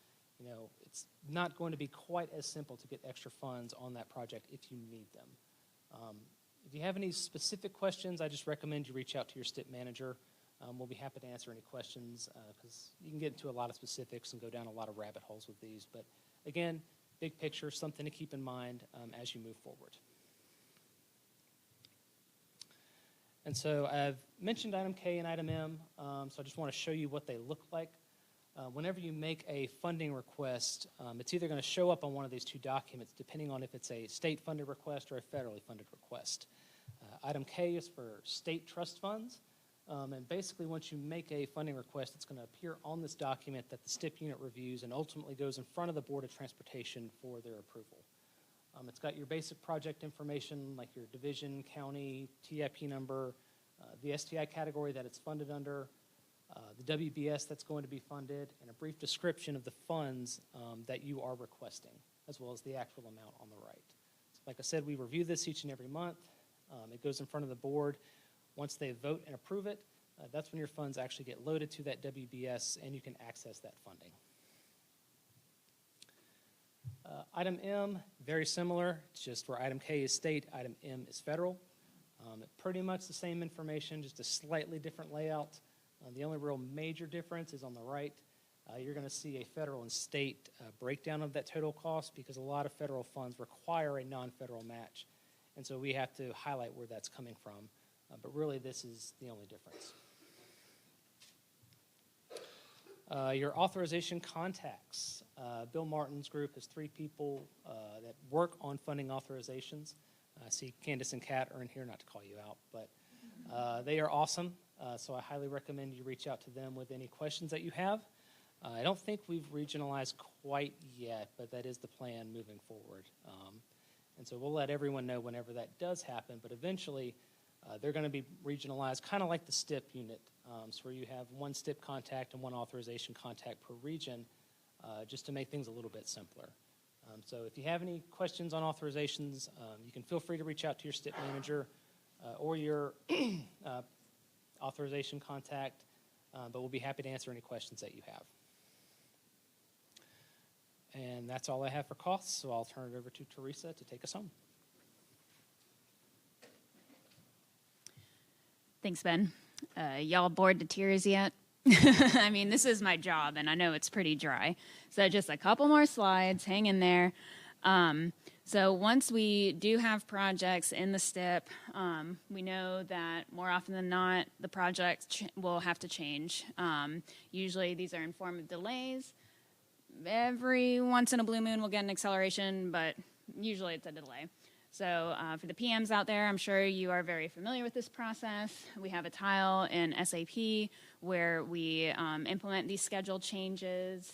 it's not going to be quite as simple to get extra funds on that project if you need them. If you have any specific questions, I just recommend you reach out to your STIP manager. We'll be happy to answer any questions because you can get into a lot of specifics and go down a lot of rabbit holes with these. But again, big picture, something to keep in mind as you move forward. And so I've mentioned item K and item M, so I just want to show you what they look like. Whenever you make a funding request, it's either going to show up on one of these two documents, depending on if it's a state-funded request or a federally funded request. Item K is for state trust funds, and basically once you make a funding request, it's going to appear on this document that the STIP unit reviews and ultimately goes in front of the Board of Transportation for their approval. It's got your basic project information like your division, county, TIP number, the STI category that it's funded under, the WBS that's going to be funded, and a brief description of the funds that you are requesting, as well as the actual amount on the right. So like I said, we review this each and every month. It goes in front of the board. Once they vote and approve it, that's when your funds actually get loaded to that WBS and you can access that funding. Item M, very similar. It's just where item K is state, item M is federal. Pretty much the same information, just a slightly different layout. The only real major difference is on the right. You're going to see a federal and state breakdown of that total cost because a lot of federal funds require a non-federal match. And so we have to highlight where that's coming from. But really, this is the only difference. Your authorization contacts. Bill Martin's group has 3 people that work on funding authorizations. I see Candace and Kat are in here, not to call you out, but they are awesome. So I highly recommend you reach out to them with any questions that you have. I don't think we've regionalized quite yet, but that is the plan moving forward. And so we'll let everyone know whenever that does happen, but eventually they're going to be regionalized, kind of like the STIP unit, so where you have one STIP contact and one authorization contact per region, just to make things a little bit simpler. So if you have any questions on authorizations, you can feel free to reach out to your STIP manager or your authorization contact, but we'll be happy to answer any questions that you have. And that's all I have for costs, so I'll turn it over to Teresa to take us home. Thanks, Ben. Y'all bored to tears yet? I mean, this is my job, and I know it's pretty dry. So just a couple more slides. Hang in there. So once we do have projects in the STIP, we know that more often than not, the projects will have to change. Usually these are in form of delays. Every once in a blue moon, we'll get an acceleration, but usually it's a delay. So for the PMs out there, I'm sure you are very familiar with this process. We have a tile in SAP where we implement these schedule changes,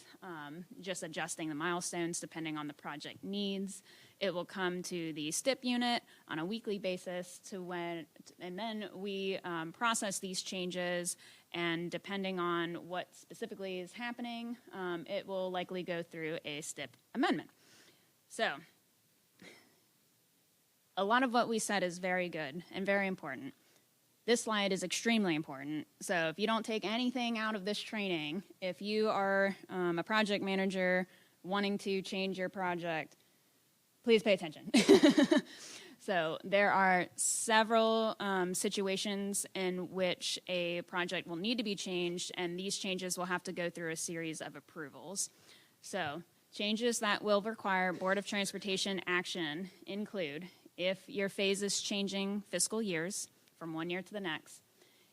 just adjusting the milestones depending on the project needs. It will come to the STIP unit on a weekly basis and then we process these changes, and depending on what specifically is happening, it will likely go through a STIP amendment. So a lot of what we said is very good and very important. This slide is extremely important. So if you don't take anything out of this training, if you are a project manager wanting to change your project, please pay attention. So there are several situations in which a project will need to be changed, and these changes will have to go through a series of approvals. So changes that will require Board of Transportation action include if your phase is changing fiscal years from one year to the next,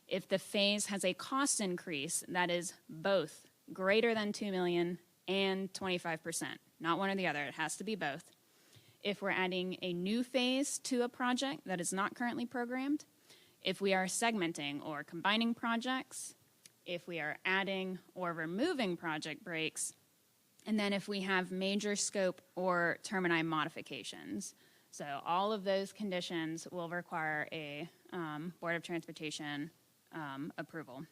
if the phase has a cost increase that is both greater than $2 million and 25%, not one or the other, it has to be both. If we're adding a new phase to a project that is not currently programmed, if we are segmenting or combining projects, if we are adding or removing project breaks, and then if we have major scope or termini modifications. So all of those conditions will require a Board of Transportation approval.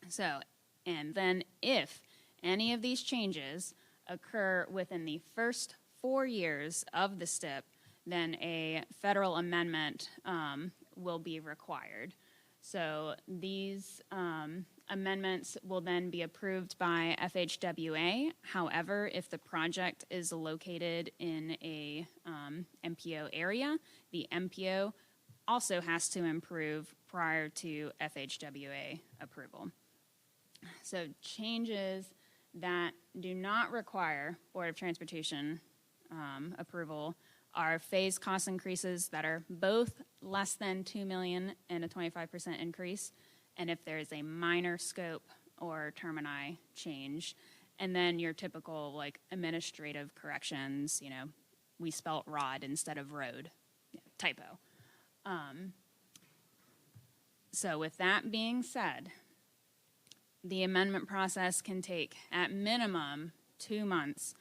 So And then if any of these changes occur within the first 4 years of the STIP, then a federal amendment will be required. So these amendments will then be approved by FHWA. However, if the project is located in a MPO area, the MPO also has to improve prior to FHWA approval. So changes that do not require Board of Transportation approval are phase cost increases that are both less than $2 million and a 25% increase, and if there is a minor scope or termini change, and then your typical like administrative corrections, you know, we spelt rod instead of road, typo. So with that being said, the amendment process can take at minimum 2 months,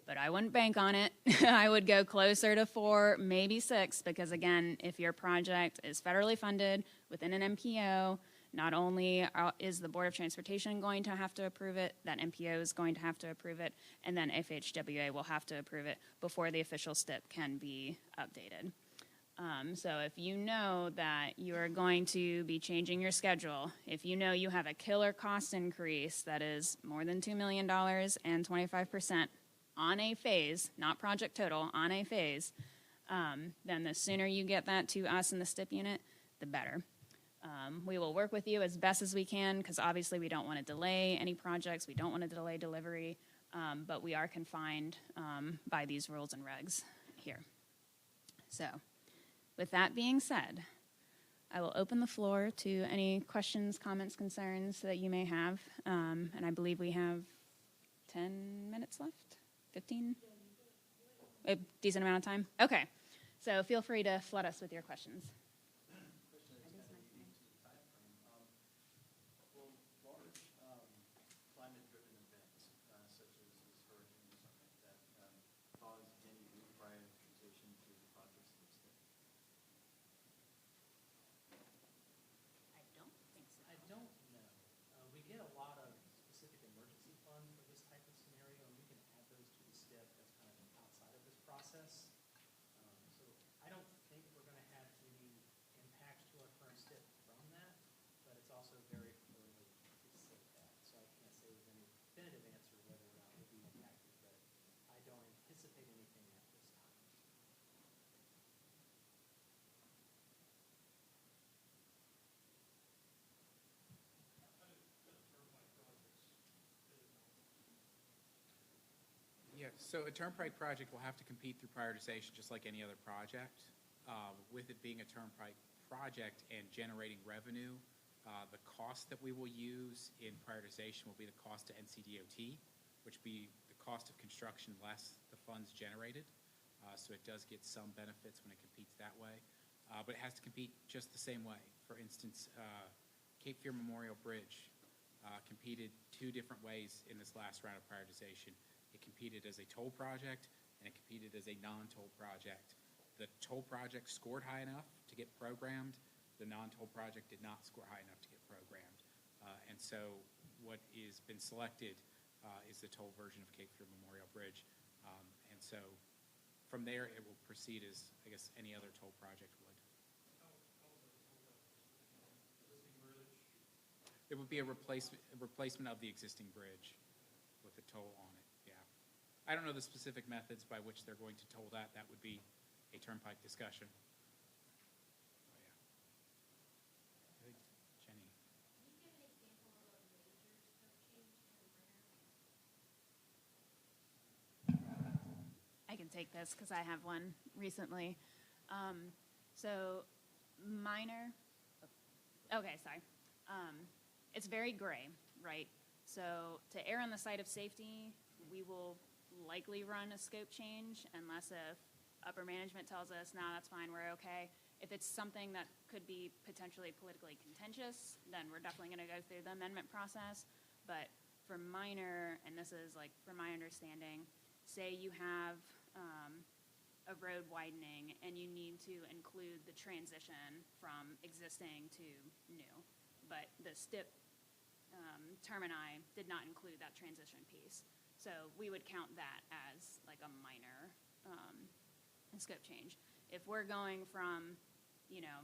but I wouldn't bank on it. I would go closer to 4, maybe 6, because again, if your project is federally funded within an MPO, not only is the Board of Transportation going to have to approve it, that MPO is going to have to approve it, and then FHWA will have to approve it before the official STIP can be updated. So if you know that you are going to be changing your schedule, if you know you have a killer cost increase that is more than $2 million and 25% on a phase, not project total, on a phase, then the sooner you get that to us in the STIP unit, the better. We will work with you as best as we can, because obviously we don't want to delay any projects, we don't want to delay delivery, but we are confined by these rules and regs here. So with that being said, I will open the floor to any questions, comments, concerns that you may have, and I believe we have 10 minutes left. 15? A decent amount of time? Okay. So feel free to flood us with your questions. Will large climate-driven events, such as this hurricane or something like that, cause any reprioritization to the projects in the state? I don't think so. I don't know. We get a lot of specific emergency funds for this type of scenario, and we can add those to the STIP. That's kind of outside of this process. So I don't think we're going to have any impact to our current STIP from that, but it's also very early to say that. So I can't say with any definitive answer whether or not we'll be impacted, but I don't anticipate anything at this time. Yeah, so a turnpike project will have to compete through prioritization just like any other project. With it being a turnpike project and generating revenue, the cost that we will use in prioritization will be the cost to NCDOT, which be the cost of construction less the funds generated. So it does get some benefits when it competes that way. But it has to compete just the same way. For instance, Cape Fear Memorial Bridge competed 2 different ways in this last round of prioritization. It competed as a toll project, and it competed as a non-toll project. The toll project scored high enough to get programmed. The non-toll project did not score high enough to get programmed. And so what is been selected is the toll version of Cape Fear Memorial Bridge. And so from there, it will proceed as, I guess, any other toll project would. It would be a replacement of the existing bridge with a toll on it. I don't know the specific methods by which they're going to toll that. That would be a turnpike discussion. Oh, yeah. I think Jenny. Can you give an example of a major scope change and where? I can take this because I have one recently. So minor, okay, sorry. It's very gray, right? So to err on the side of safety, we will likely run a scope change unless if upper management tells us, no, that's fine, we're okay. If it's something that could be potentially politically contentious, then we're definitely going to go through the amendment process. But for minor, and this is like from my understanding, say you have a road widening and you need to include the transition from existing to new, but the STIP termini did not include that transition piece. So we would count that as like a minor scope change. If we're going from, you know,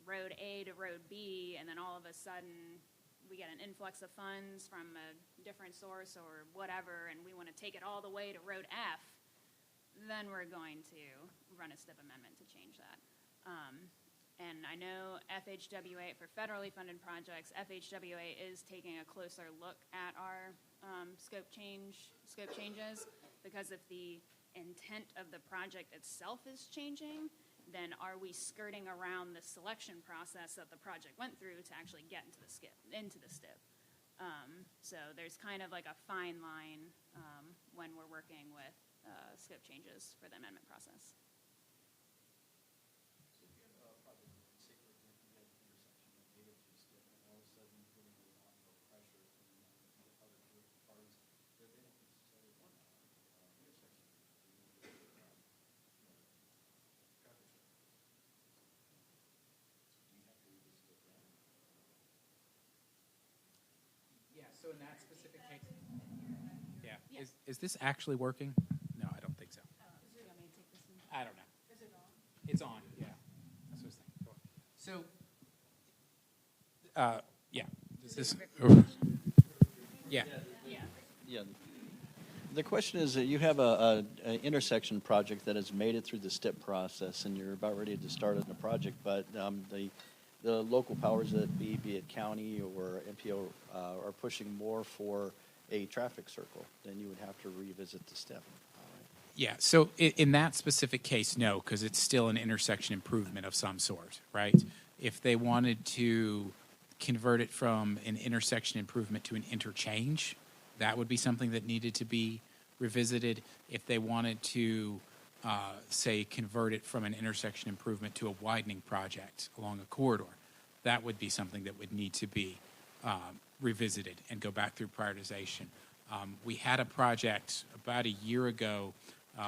road A to road B, and then all of a sudden we get an influx of funds from a different source or whatever, and we want to take it all the way to road F, then we're going to run a STIP amendment to change that. And I know FHWA, for federally funded projects, FHWA is taking a closer look at our scope changes, because if the intent of the project itself is changing, then are we skirting around the selection process that the project went through to actually get into the STIP? So there's kind of like a fine line when we're working with scope changes for the amendment process. So if you have a project, say for example, you have an intersection that made it through STIP, and all of a sudden you're getting a lot more pressure from the other political parties, that they don't necessarily want intersection. Traffic share. Do you have to revisit it then? Yeah, so in that specific case. Yeah. Is this actually working? No, I don't think so. I don't know. Is it on? It's on, yeah. That's what I was thinking. Go on. So, yeah. Is this, yeah. Yeah. The question is that you have an intersection project that has made it through the STIP process, and you're about ready to start on the project, but the local powers that be it county or MPO, are pushing more for a traffic circle. Then you would have to revisit the STIP. Yeah, so in that specific case, no, because it's still an intersection improvement of some sort, right? If they wanted to convert it from an intersection improvement to an interchange, that would be something that needed to be revisited. If they wanted to, say, convert it from an intersection improvement to a widening project along a corridor, that would be something that would need to be revisited and go back through prioritization. We had a project about a year ago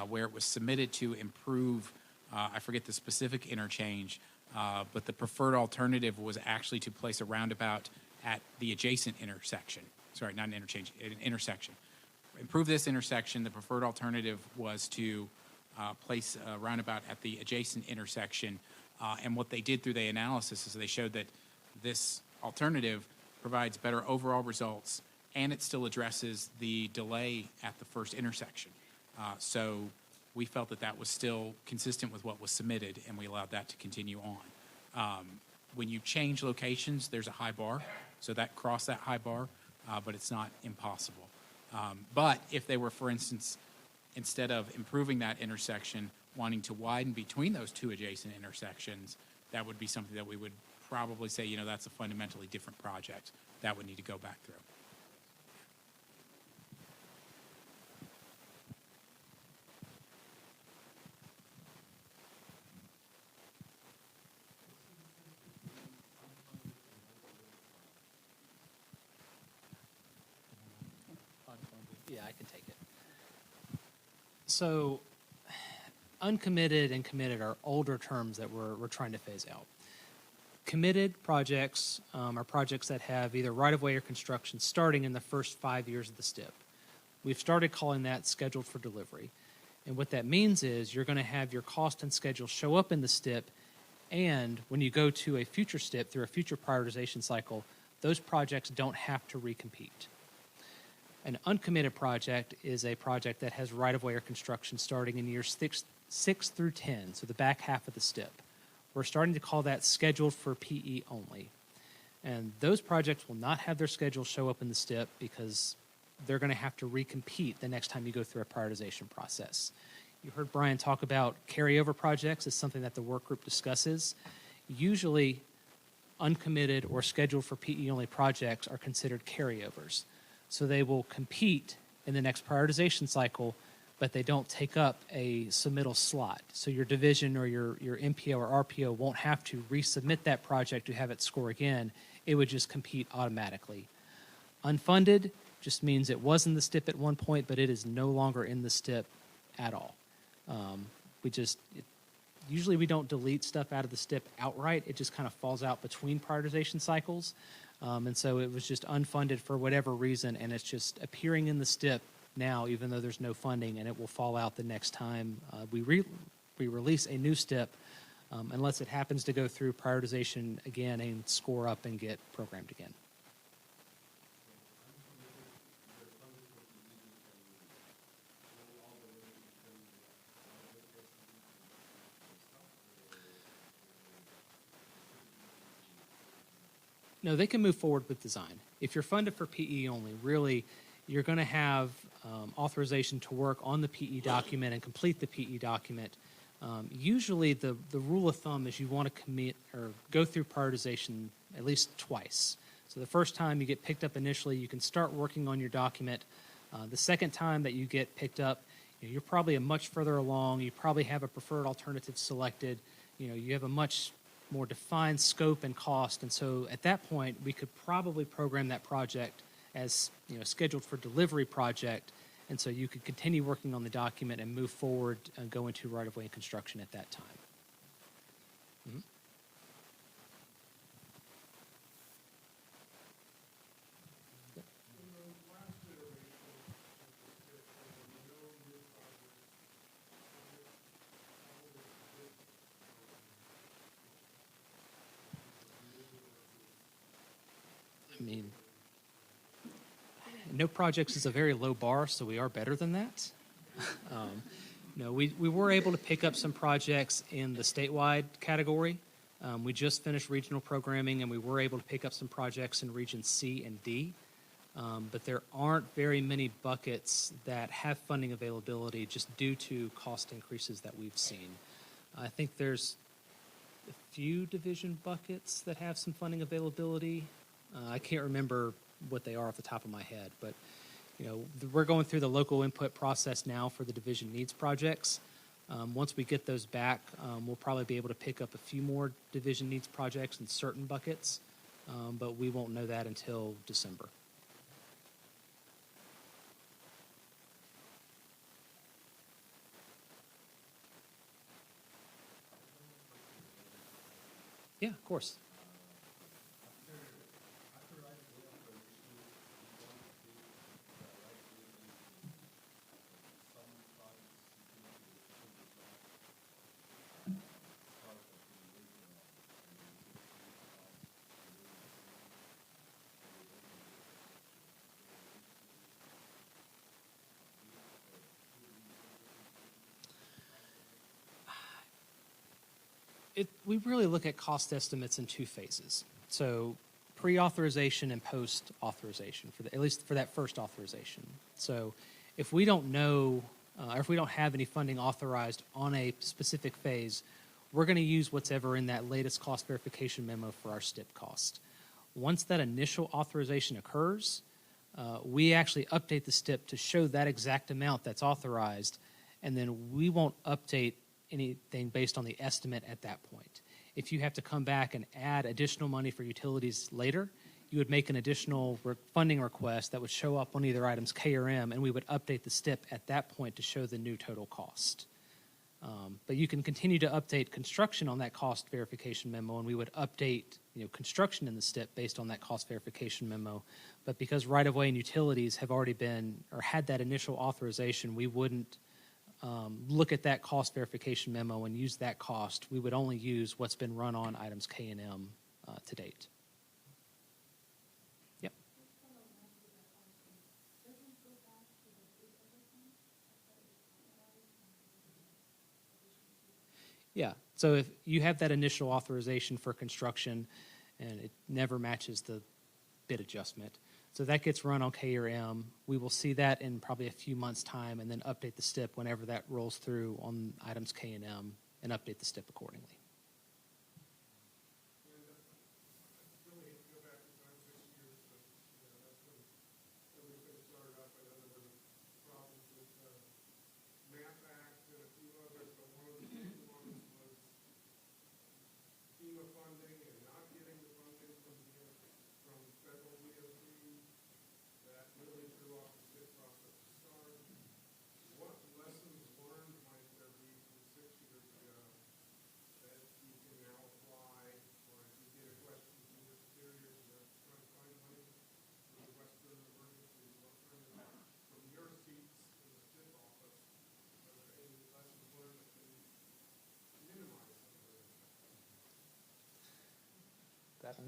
where it was submitted to improve, I forget the specific interchange, but the preferred alternative was actually to place a roundabout at the adjacent intersection. Sorry, not an interchange, an intersection. Improve this intersection. The preferred alternative was to place a roundabout at the adjacent intersection. And what they did through the analysis is they showed that this alternative provides better overall results, and it still addresses the delay at the first intersection. So we felt that that was still consistent with what was submitted, and we allowed that to continue on. When you change locations, there's a high bar, so that cross that high bar, but it's not impossible. But if they were, for instance, instead of improving that intersection, wanting to widen between those two adjacent intersections, that would be something that we would probably say, you know, that's a fundamentally different project. That would need to go back through. Yeah, I can take it. So, uncommitted and committed are older terms that we're trying to phase out. Committed projects are projects that have either right-of-way or construction starting in the first 5 years of the STIP. We've started calling that scheduled for delivery. And what that means is you're going to have your cost and schedule show up in the STIP, and when you go to a future STIP through a future prioritization cycle, those projects don't have to recompete. An uncommitted project is a project that has right-of-way or construction starting in years 6 through 10, so the back half of the STIP. We're starting to call that scheduled for PE only. And those projects will not have their schedule show up in the STIP because they're going to have to recompete the next time you go through a prioritization process. You heard Brian talk about carryover projects as something that the work group discusses. Usually, uncommitted or scheduled for PE only projects are considered carryovers. So they will compete in the next prioritization cycle, but they don't take up a submittal slot. So your division or your MPO or RPO won't have to resubmit that project to have it score again. It would just compete automatically. Unfunded just means it was in the STIP at one point, but it is no longer in the STIP at all. Usually we don't delete stuff out of the STIP outright. It just kind of falls out between prioritization cycles. And so it was just unfunded for whatever reason, and it's just appearing in the STIP now, even though there's no funding, and it will fall out the next time we release a new STIP, unless it happens to go through prioritization again and score up and get programmed again. No, they can move forward with design. If you're funded for PE only, really, you're going to have authorization to work on the PE document and complete the PE document. Usually, the rule of thumb is you want to commit or go through prioritization at least twice. So the first time you get picked up initially, you can start working on your document. The second time that you get picked up, you're probably much further along. You probably have a preferred alternative selected. You have a much more defined scope and cost, and so at that point we could probably program that project as scheduled for delivery project, and so you could continue working on the document and move forward and go into right-of-way and construction at that time. Mm-hmm. I mean, no projects is a very low bar, so we are better than that. We were able to pick up some projects in the statewide category. We just finished regional programming, and we were able to pick up some projects in region C and D. But there aren't very many buckets that have funding availability just due to cost increases that we've seen. I think there's a few division buckets that have some funding availability. I can't remember what they are off the top of my head, but we're going through the local input process now for the division needs projects. Once we get those back, we'll probably be able to pick up a few more division needs projects in certain buckets, but we won't know that until December. Yeah, of course. We really look at cost estimates in two phases. So pre-authorization and post-authorization, at least for that first authorization. So if we don't know, or if we don't have any funding authorized on a specific phase, we're going to use what's ever in that latest cost verification memo for our STIP cost. Once that initial authorization occurs, we actually update the STIP to show that exact amount that's authorized, and then we won't update anything based on the estimate at that point. If you have to come back and add additional money for utilities later, you would make an additional funding request that would show up on either items K or M, and we would update the STIP at that point to show the new total cost. But you can continue to update construction on that cost verification memo, and we would update construction in the STIP based on that cost verification memo. But because right-of-way and utilities have already been or had that initial authorization, we wouldn't look at that cost verification memo and use that cost. We would only use what's been run on items K and M to date. Yep. Yeah, so if you have that initial authorization for construction and it never matches the bid adjustment, so that gets run on K or M. We will see that in probably a few months' time and then update the STIP whenever that rolls through on items K and M and update the STIP accordingly.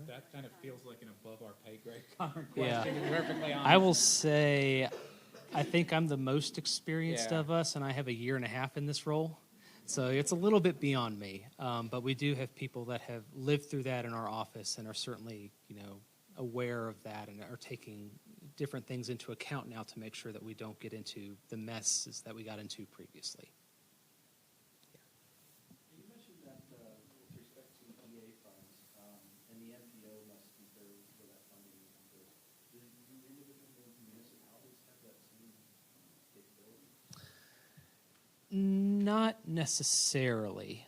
That kind of feels like an above our pay grade question, Yeah. to be perfectly honest. I will say, I think I'm the most experienced Yeah. of us, and I have a year and a half in this role. So it's a little bit beyond me. But we do have people that have lived through that in our office and are certainly, aware of that and are taking different things into account now to make sure that we don't get into the messes that we got into previously. You mentioned that with respect to EA funds, and the MPO must compare where that funding is compared. Do individual municipalities have that same capability? Not necessarily.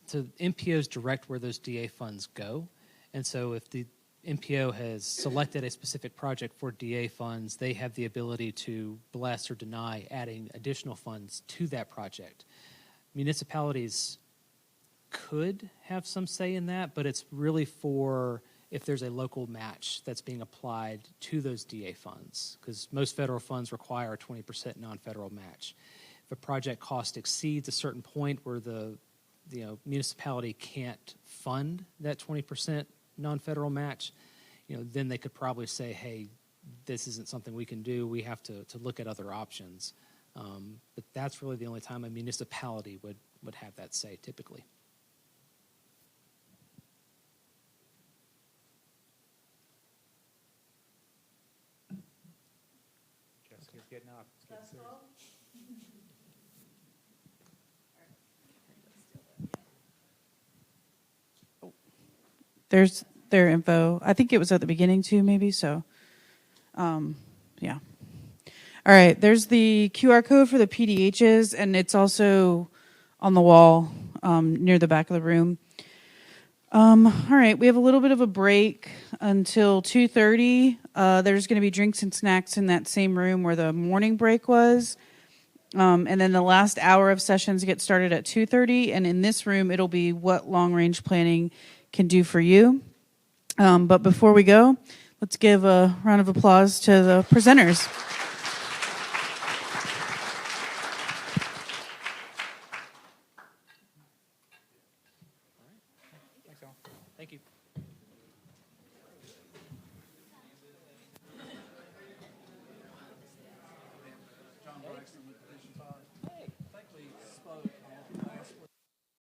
So MPOs direct where those DA funds go. And so if the MPO has selected a specific project for DA funds, they have the ability to bless or deny adding additional funds to that project. Municipalities could have some say in that, but it's really for if there's a local match that's being applied to those DA funds, because most federal funds require a 20% non-federal match. If a project cost exceeds a certain point where the municipality can't fund that 20% non-federal match, then they could probably say, hey, this isn't something we can do. We have to look at other options. But that's really the only time a municipality would have that say typically. Jessica's getting up. It's getting serious. There's their info. I think it was at the beginning too, maybe. So, yeah. All right. There's the QR code for the PDHs, and it's also on the wall near the back of the room. All right. We have a little bit of a break until 2:30. There's going to be drinks and snacks in that same room where the morning break was. And then the last hour of sessions get started at 2:30. And in this room, it'll be what long-range planning can do for you. But before we go, let's give a round of applause to the presenters.